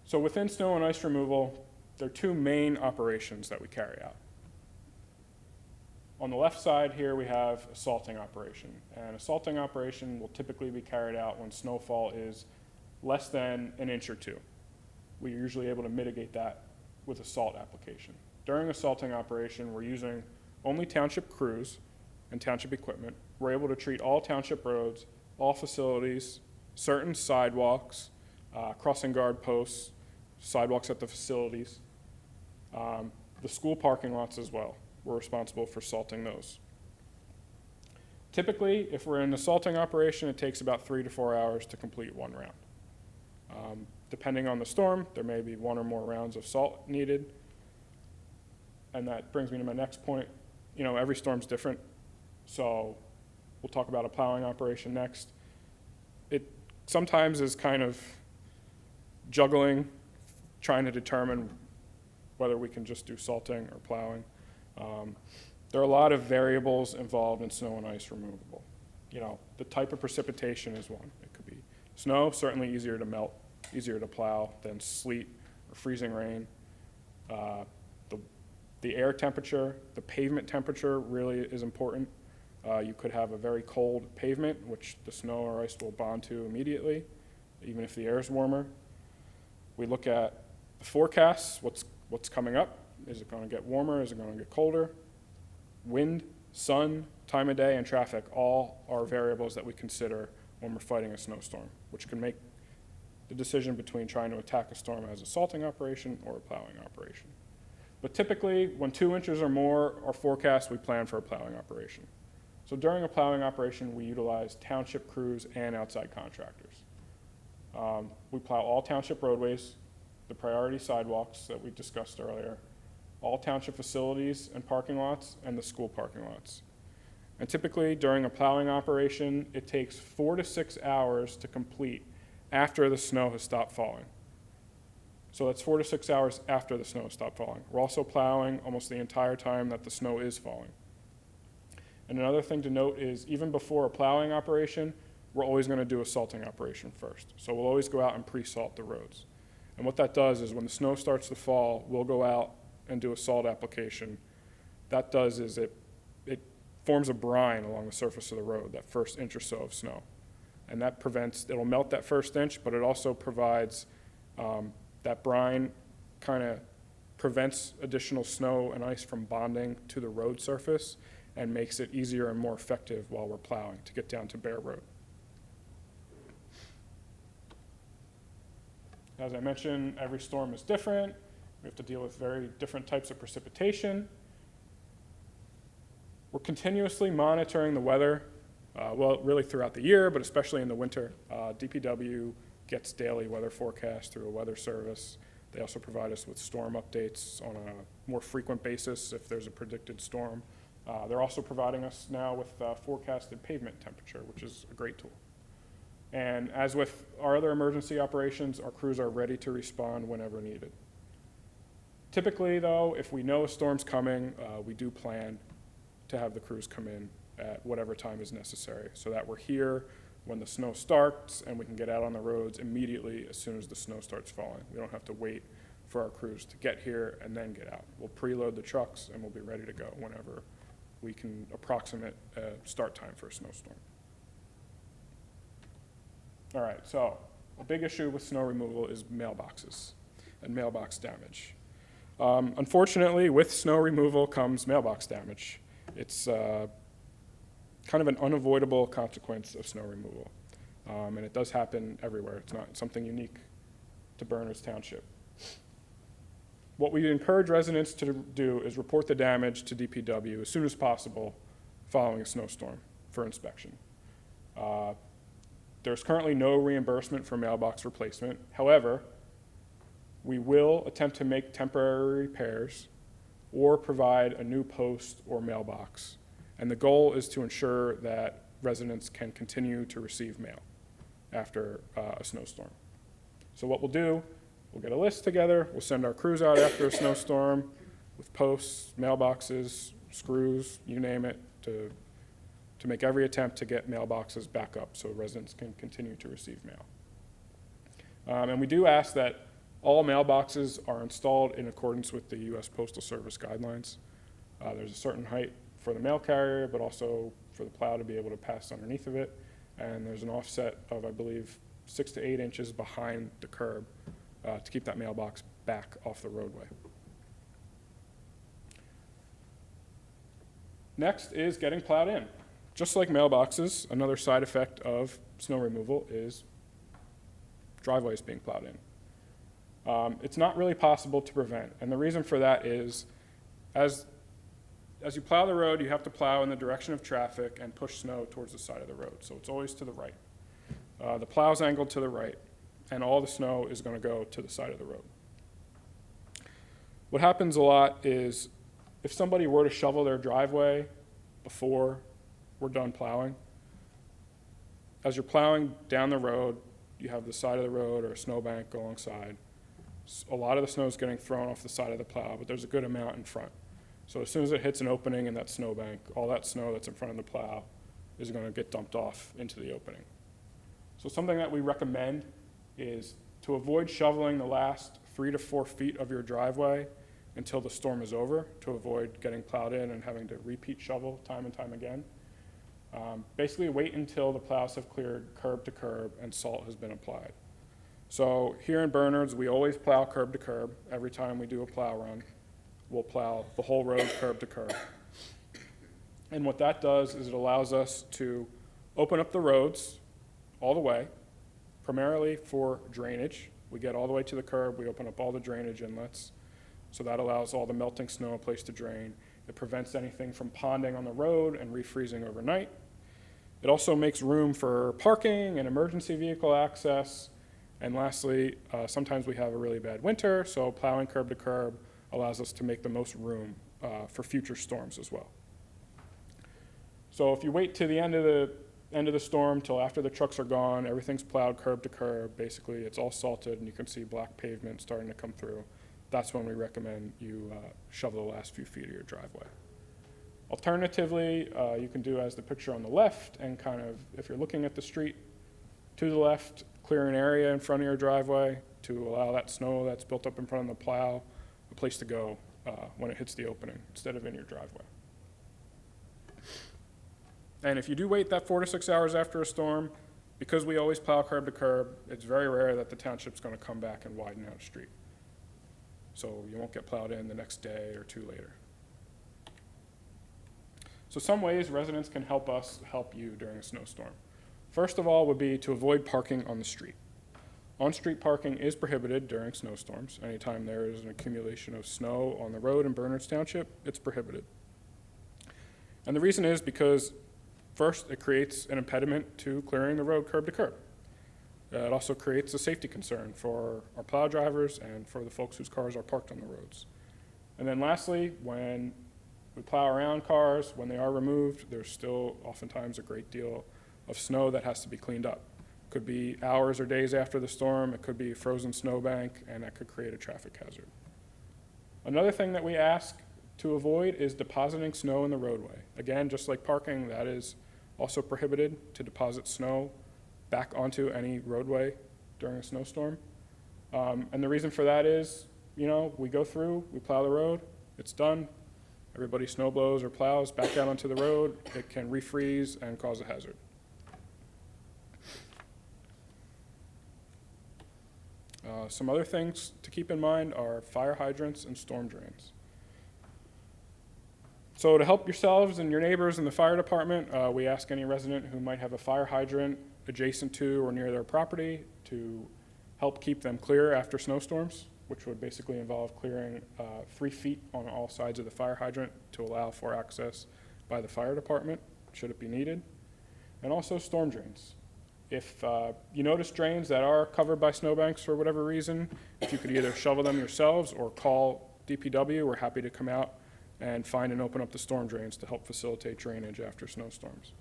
So within snow and ice removal, there are two main operations that we carry out. On the left side here, we have a salting operation. And a salting operation will typically be carried out when snowfall is less than an inch or two. We're usually able to mitigate that with a salt application. During a salting operation, we're using only township crews and township equipment. We're able to treat all township roads, all facilities, certain sidewalks, crossing guard posts, sidewalks at the facilities, the school parking lots as well. We're responsible for salting those. Typically, if we're in the salting operation, it takes about 3 to 4 hours to complete one round. Depending on the storm, there may be one or more rounds of salt needed. And that brings me to my next point. You know, every storm's different. So we'll talk about a plowing operation next. It sometimes is kind of juggling, trying to determine whether we can just do salting or plowing. There are a lot of variables involved in snow and ice removal. You know, the type of precipitation is one. It could be snow, certainly easier to melt, easier to plow than sleet or freezing rain. The air temperature, the pavement temperature really is important. You could have a very cold pavement, which the snow or ice will bond to immediately, even if the air is warmer. We look at the forecasts, what's coming up. Is it going to get warmer? Is it going to get colder? Wind, sun, time of day, and traffic all are variables that we consider when we're fighting a snowstorm, which can make the decision between trying to attack a storm as a salting operation or a plowing operation. But typically, when 2 inches or more are forecast, we plan for a plowing operation. So during a plowing operation, we utilize township crews and outside contractors. We plow all township roadways, the priority sidewalks that we discussed earlier, all township facilities and parking lots, and the school parking lots. And typically, during a plowing operation, it takes 4 to 6 hours to complete after the snow has stopped falling. So that's 4 to 6 hours after the snow has stopped falling. We're also plowing almost the entire time that the snow is falling. And another thing to note is even before a plowing operation, we're always going to do a salting operation first. So we'll always go out and pre-salt the roads. And what that does is when the snow starts to fall, we'll go out and do a salt application. That does is it forms a brine along the surface of the road, that first inch or so of snow. And that prevents, it'll melt that first inch, but it also provides, that brine kind of prevents additional snow and ice from bonding to the road surface and makes it easier and more effective while we're plowing to get down to bare road. As I mentioned, every storm is different. We have to deal with very different types of precipitation. We're continuously monitoring the weather, well, really throughout the year, but especially in the winter. DPW gets daily weather forecasts through a weather service. They also provide us with storm updates on a more frequent basis if there's a predicted storm. They're also providing us now with forecasted pavement temperature, which is a great tool. And as with our other emergency operations, our crews are ready to respond whenever needed. Typically, though, if we know a storm's coming, we do plan to have the crews come in at whatever time is necessary so that we're here when the snow starts and we can get out on the roads immediately as soon as the snow starts falling. We don't have to wait for our crews to get here and then get out. We'll preload the trucks and we'll be ready to go whenever we can approximate a start time for a snowstorm. All right, so a big issue with snow removal is mailboxes and mailbox damage. Unfortunately, with snow removal comes mailbox damage. It's kind of an unavoidable consequence of snow removal. And it does happen everywhere. It's not something unique to Berners Township. What we encourage residents to do is report the damage to DPW as soon as possible following a snowstorm for inspection. There's currently no reimbursement for mailbox replacement. However, we will attempt to make temporary repairs or provide a new post or mailbox. And the goal is to ensure that residents can continue to receive mail after a snowstorm. So what we'll do, we'll get a list together, we'll send our crews out after a snowstorm with posts, mailboxes, screws, you name it, to make every attempt to get mailboxes back up so residents can continue to receive mail. And we do ask that all mailboxes are installed in accordance with the U.S. Postal Service guidelines. There's a certain height for the mail carrier, but also for the plow to be able to pass underneath of it. And there's an offset of, I believe, 6 to 8 inches behind the curb to keep that mailbox back off the roadway. Next is getting plowed in. Just like mailboxes, another side effect of snow removal is driveways being plowed in. It's not really possible to prevent, and the reason for that is as you plow the road, you have to plow in the direction of traffic and push snow towards the side of the road, so it's always to the right. The plow's angled to the right, and all the snow is going to go to the side of the road. What happens a lot is if somebody were to shovel their driveway before we're done plowing, as you're plowing down the road, you have the side of the road or a snowbank alongside. A lot of the snow is getting thrown off the side of the plow, but there's a good amount in front. So as soon as it hits an opening in that snowbank, all that snow that's in front of the plow is going to get dumped off into the opening. So something that we recommend is to avoid shoveling the last 3 to 4 feet of your driveway until the storm is over, to avoid getting plowed in and having to repeat shovel time and time again. Basically wait until the plows have cleared curb to curb and salt has been applied. So here in Bernards, we always plow curb to curb. Every time we do a plow run, we'll plow the whole road curb to curb. And what that does is it allows us to open up the roads all the way, primarily for drainage. We get all the way to the curb, we open up all the drainage inlets. So that allows all the melting snow a place to drain. It prevents anything from ponding on the road and refreezing overnight. It also makes room for parking and emergency vehicle access. And lastly, sometimes we have a really bad winter, so plowing curb to curb allows us to make the most room for future storms as well. So if you wait to the end of the storm till after the trucks are gone, everything's plowed curb to curb, basically it's all salted and you can see black pavement starting to come through. That's when we recommend you shovel the last few feet of your driveway. Alternatively, you can do as the picture on the left and kind of, if you're looking at the street to the left, clear an area in front of your driveway to allow that snow that's built up in front of the plow a place to go when it hits the opening instead of in your driveway. And if you do wait that 4 to 6 hours after a storm, because we always plow curb to curb, it's very rare that the township's going to come back and widen out a street. So you won't get plowed in the next day or two later. So some ways residents can help us help you during a snowstorm. First of all would be to avoid parking on the street. On-street parking is prohibited during snowstorms. Anytime there is an accumulation of snow on the road in Bernards Township, it's prohibited. And the reason is because, first, it creates an impediment to clearing the road curb to curb. It also creates a safety concern for our plow drivers and for the folks whose cars are parked on the roads. And then lastly, when we plow around cars, when they are removed, there's still oftentimes a great deal of snow that has to be cleaned up. Could be hours or days after the storm, it could be a frozen snowbank, and that could create a traffic hazard. Another thing that we ask to avoid is depositing snow in the roadway. Again, just like parking, that is also prohibited, to deposit snow back onto any roadway during a snowstorm. And the reason for that is, we go through, we plow the road, it's done, everybody snow blows or plows back out onto the road, it can refreeze and cause a hazard. Some other things to keep in mind are fire hydrants and storm drains. So to help yourselves and your neighbors and the fire department, we ask any resident who might have a fire hydrant adjacent to or near their property to help keep them clear after snowstorms, which would basically involve clearing 3 feet on all sides of the fire hydrant to allow for access by the fire department, should it be needed. And also storm drains. If you notice drains that are covered by snowbanks for whatever reason, if you could either shovel them yourselves or call DPW, we're happy to come out and find and open up the storm drains to help facilitate drainage after snowstorms.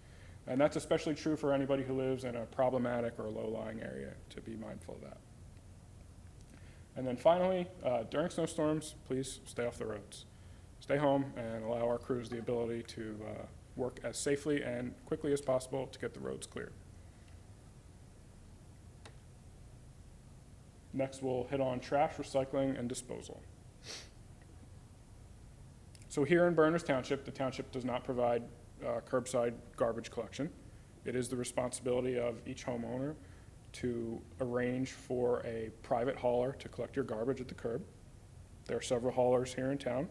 And that's especially true for anybody who lives in a problematic or low-lying area, to be mindful of that. And then finally, during snowstorms, please stay off the roads. Stay home and allow our crews the ability to work as safely and quickly as possible to get the roads cleared. Next, we'll hit on trash, recycling, and disposal. So here in Berners Township, the township does not provide curbside garbage collection. It is the responsibility of each homeowner to arrange for a private hauler to collect your garbage at the curb. There are several haulers here in town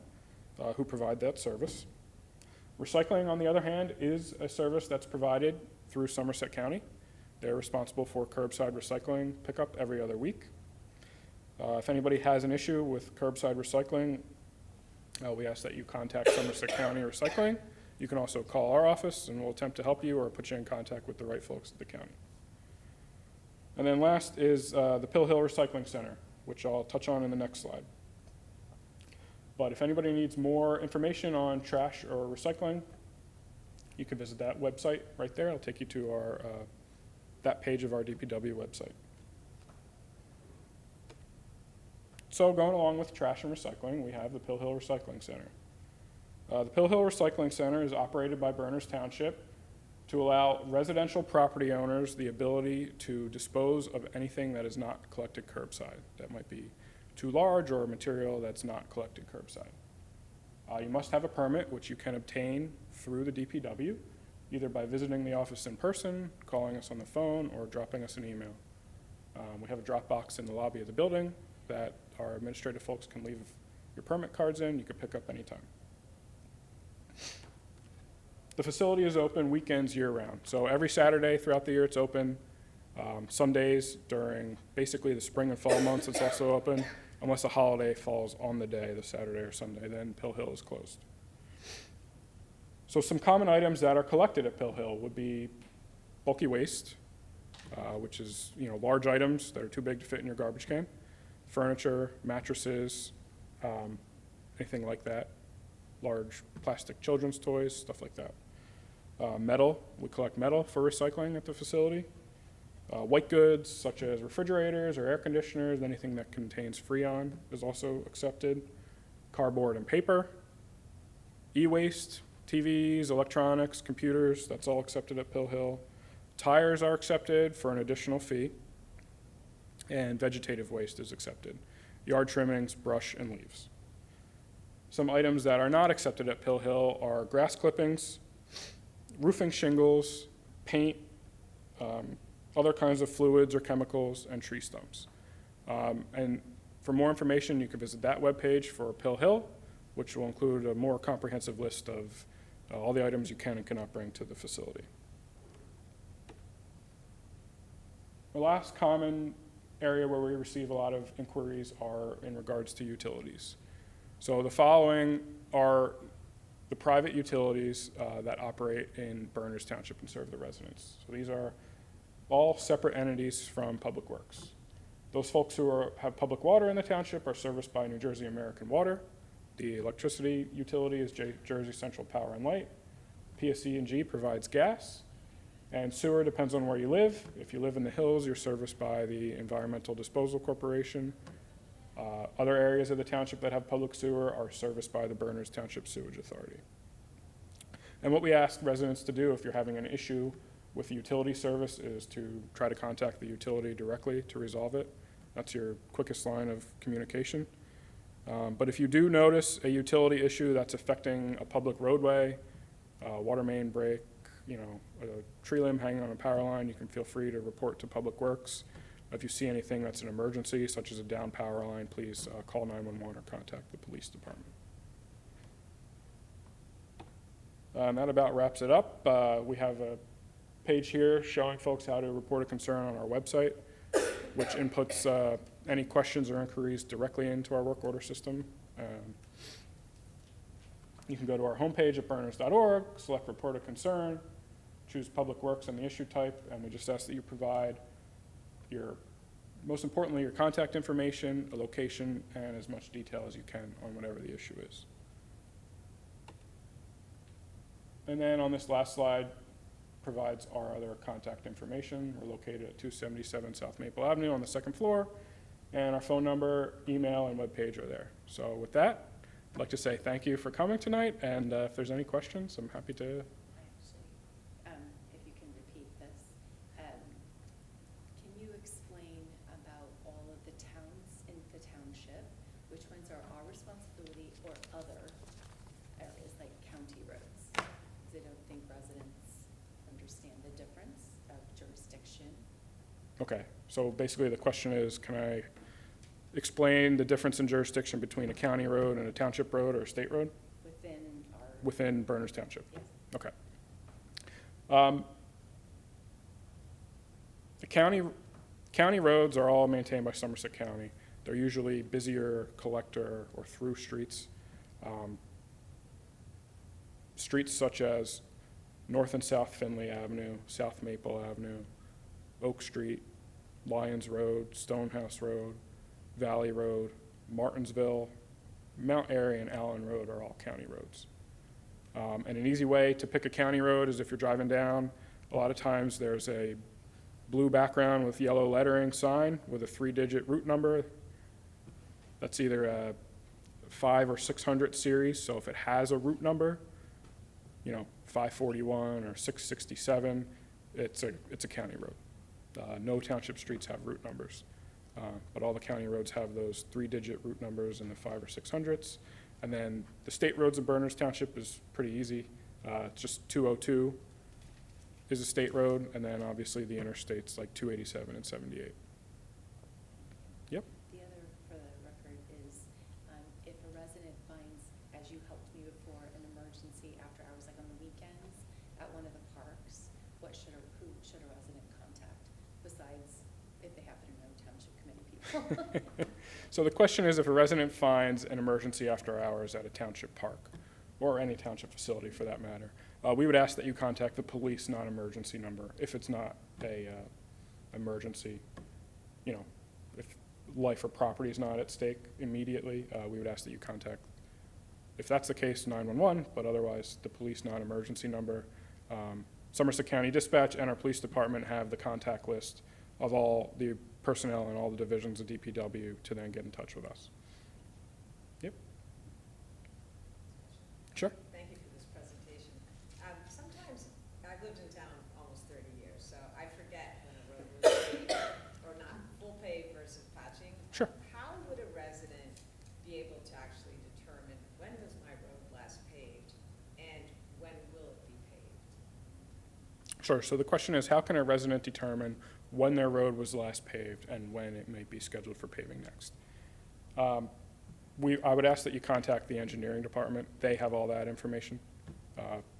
who provide that service. Recycling, on the other hand, is a service that's provided through Somerset County. They're responsible for curbside recycling pickup every other week. If anybody has an issue with curbside recycling, we ask that you contact Somerset County Recycling. You can also call our office and we'll attempt to help you or put you in contact with the right folks at the county. And then last is the Pill Hill Recycling Center, which I'll touch on in the next slide. But if anybody needs more information on trash or recycling, you can visit that website right there. I'll take you to our that page of our DPW website. So going along with trash and recycling, we have the Pill Hill Recycling Center. The Pill Hill Recycling Center is operated by Berners Township to allow residential property owners the ability to dispose of anything that is not collected curbside. That might be too large or material that's not collected curbside. You must have a permit, which you can obtain through the DPW, either by visiting the office in person, calling us on the phone, or dropping us an email. We have a drop box in the lobby of the building that our administrative folks can leave your permit cards in. You can pick up anytime. The facility is open weekends year-round. So every Saturday throughout the year it's open. Some days during basically the spring and fall months it's also open, unless a holiday falls on the day, the Saturday or Sunday, then Pill Hill is closed. So some common items that are collected at Pill Hill would be bulky waste, which is large items that are too big to fit in your garbage can, furniture, mattresses, anything like that, large plastic children's toys, stuff like that. Metal, we collect metal for recycling at the facility. White goods, such as refrigerators or air conditioners, anything that contains Freon is also accepted. Cardboard and paper. E-waste, TVs, electronics, computers, that's all accepted at Pill Hill. Tires are accepted for an additional fee. And vegetative waste is accepted. Yard trimmings, brush, and leaves. Some items that are not accepted at Pill Hill are grass clippings, roofing shingles, paint, other kinds of fluids or chemicals, and tree stumps. And for more information, you can visit that webpage for Pill Hill, which will include a more comprehensive list of all the items you can and cannot bring to the facility. The last common area where we receive a lot of inquiries are in regards to utilities. So the following are the private utilities that operate in Berners Township and serve the residents. So these are all separate entities from Public Works. Those folks who have public water in the township are serviced by New Jersey American Water. The electricity utility is Jersey Central Power and Light. PSE&G provides gas. And sewer depends on where you live. If you live in the hills, you're serviced by the Environmental Disposal Corporation. Other areas of the township that have public sewer are serviced by the Berners Township Sewage Authority. And what we ask residents to do if you're having an issue with the utility service is to try to contact the utility directly to resolve it. That's your quickest line of communication. But if you do notice a utility issue that's affecting a public roadway, water main break, a tree limb hanging on a power line, you can feel free to report to Public Works. If you see anything that's an emergency, such as a down power line, please call 911 or contact the police department. And that about wraps it up. We have a page here showing folks how to report a concern on our website, which inputs any questions or inquiries directly into our work order system. You can go to our homepage at burners.org, select Report a Concern, choose Public Works and the issue type, and we just ask that you provide most importantly, your contact information, a location, and as much detail as you can on whatever the issue is. And then on this last slide provides our other contact information. We're located at 277 South Maple Avenue on the second floor, and our phone number, email, and webpage are there. So with that, I'd like to say thank you for coming tonight, and if there's any questions, I'm happy to. If you can repeat this, can you explain about all of the towns in the township, which ones are our responsibility or other areas like county roads? Because I don't think residents understand the difference of jurisdiction. Okay, so basically the question is, can I explain the difference in jurisdiction between a county road and a township road or a state road? Within Berners Township? Yes. Okay. The county roads are all maintained by Somerset County. They're usually busier collector or through streets. Streets such as North and South Finley Avenue, South Maple Avenue, Oak Street, Lyons Road, Stonehouse Road, Valley Road, Martinsville, Mount Airy, and Allen Road are all county roads. And an easy way to pick a county road is if you're driving down, a lot of times there's a blue background with yellow lettering sign with a 3-digit route number. That's either a 5 or 600 series, so if it has a route number, 541 or 667, it's a county road. No township streets have route numbers, but all the county roads have those 3-digit route numbers in the 5 or 600s. And then the state roads in Berners Township is pretty easy. It's just 202 is a state road, and then obviously the interstates like 287 and 78. Yep. The other, for the record, is if a resident finds, as you helped me before, an emergency after hours, like on the weekends, at one of the parks, who should a resident contact, besides if they happen to know township committee people? So the question is, if a resident finds an emergency after hours at a township park, or any township facility for that matter, we would ask that you contact the police non-emergency number if it's not a emergency, if life or property is not at stake immediately, we would ask that you contact, if that's the case, 911, but otherwise the police non-emergency number. Somerset County Dispatch and our police department have the contact list of all the personnel in all the divisions of DPW to then get in touch with us. Yep. Sure. Thank you for this presentation. Sometimes, I've lived in town almost 30 years, so I forget when a road was paved or not, full pave versus patching. Sure. How would a resident be able to actually determine when was my road last paved and when will it be paved? Sure. So the question is, how can a resident determine when their road was last paved and when it may be scheduled for paving next? I would ask that you contact the engineering department. They have all that information.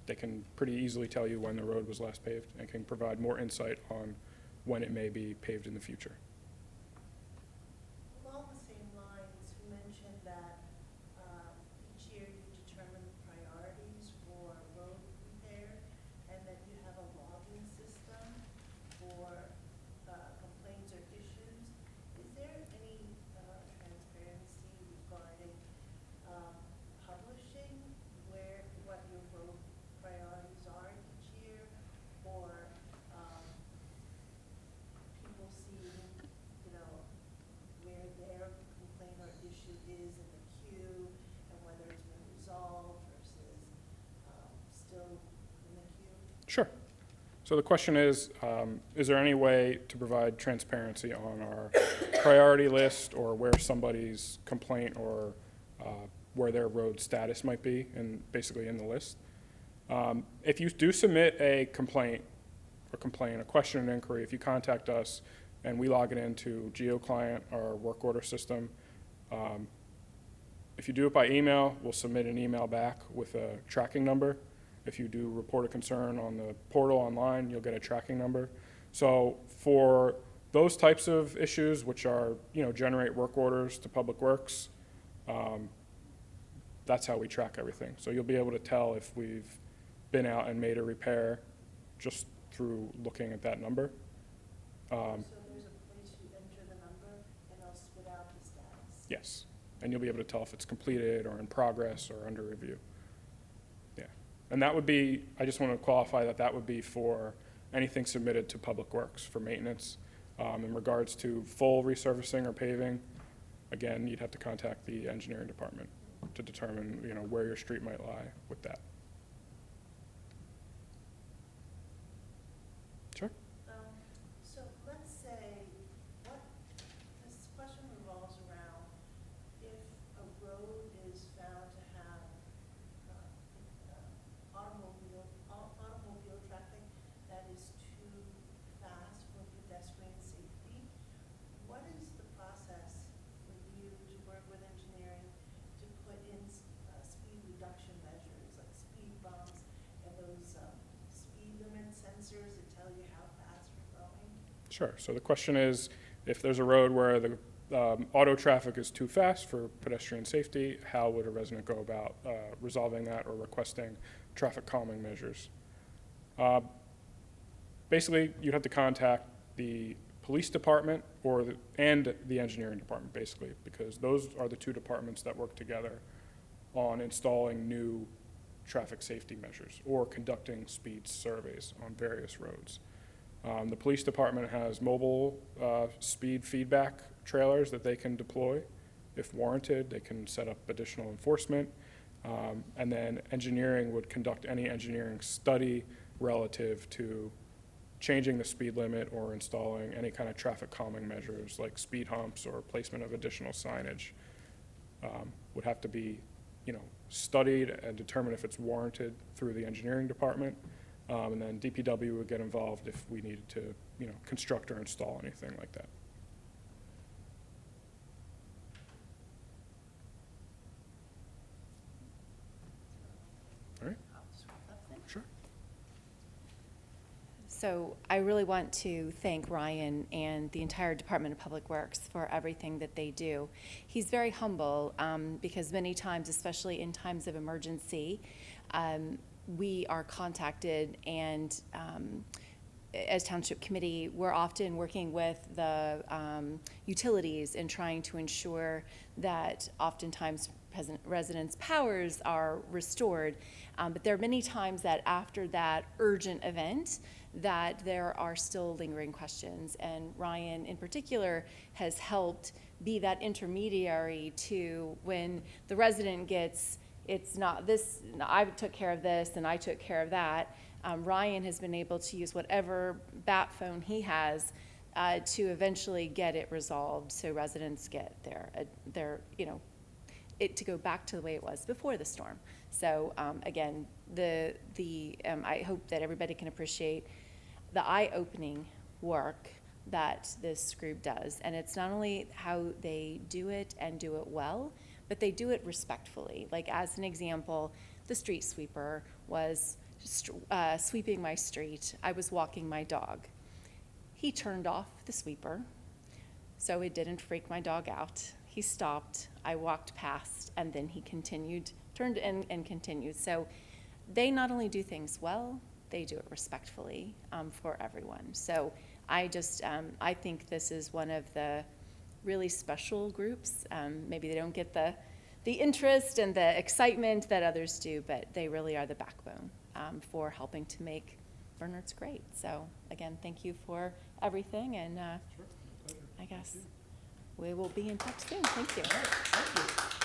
They can pretty easily tell you when the road was last paved and can provide more insight on when it may be paved in the future. Along the same lines, you mentioned that each year you determine priorities for road repair and that you have a logging system for complaints or issues. Is there any transparency regarding publishing what your road priorities are each year, or So the question is there any way to provide transparency on our priority list or where somebody's complaint or where their road status might be, and basically in the list? If you do submit a complaint, a question and inquiry, if you contact us and we log it into GeoClient, our work order system, if you do it by email, we'll submit an email back with a tracking number. If you do report a concern on the portal online, you'll get a tracking number. So for those types of issues, which are, generate work orders to Public Works, that's how we track everything. So you'll be able to tell if we've been out and made a repair just through looking at that number. So there's a place you enter the number and it'll spit out the status? Yes, and you'll be able to tell if it's completed or in progress or under review. Yeah, and that would be, I just want to qualify that would be for anything submitted to Public Works for maintenance. In regards to full resurfacing or paving, again, you'd have to contact the engineering department to determine, where your street might lie with that. Sure. So let's say, this question revolves around if a road is found to have automobile traffic that is too fast for pedestrian safety, what is the process for you to work with engineering to put in speed reduction measures, like speed bumps and those speed limit sensors that tell you how fast you're going? Sure. So the question is, if there's a road where the auto traffic is too fast for pedestrian safety, how would a resident go about resolving that or requesting traffic calming measures? Basically, you'd have to contact the police department and the engineering department, basically, because those are the two departments that work together on installing new traffic safety measures or conducting speed surveys on various roads. The police department has mobile speed feedback trailers that they can deploy. If warranted, they can set up additional enforcement. And then engineering would conduct any engineering study relative to changing the speed limit or installing any kind of traffic calming measures like speed humps or placement of additional signage. Would have to be, studied and determine if it's warranted through the engineering department. And then DPW would get involved if we needed to, construct or install anything like that. All right. Sure. So I really want to thank Ryan and the entire Department of Public Works for everything that they do. He's very humble because many times, especially in times of emergency, we are contacted, and as Township Committee, we're often working with the utilities and trying to ensure that oftentimes residents' powers are restored. But there are many times that after that urgent event, that there are still lingering questions. And Ryan, in particular, has helped be that intermediary to when the resident gets, it's not this, I took care of this and I took care of that. Ryan has been able to use whatever bat phone he has to eventually get it resolved so residents get their it to go back to the way it was before the storm. So again, I hope that everybody can appreciate the eye-opening work that this group does. And it's not only how they do it and do it well, but they do it respectfully. Like as an example, the street sweeper was sweeping my street. I was walking my dog. He turned off the sweeper so it didn't freak my dog out. He stopped, I walked past, and then he continued, turned in and continued. So they not only do things well, they do it respectfully for everyone. So I think this is one of the really special groups. Maybe they don't get the interest and the excitement that others do, but they really are the backbone for helping to make Bernard's great. So again, thank you for everything, and Sure. My pleasure. I guess we will be in touch soon. Thank you. All right. Thank you.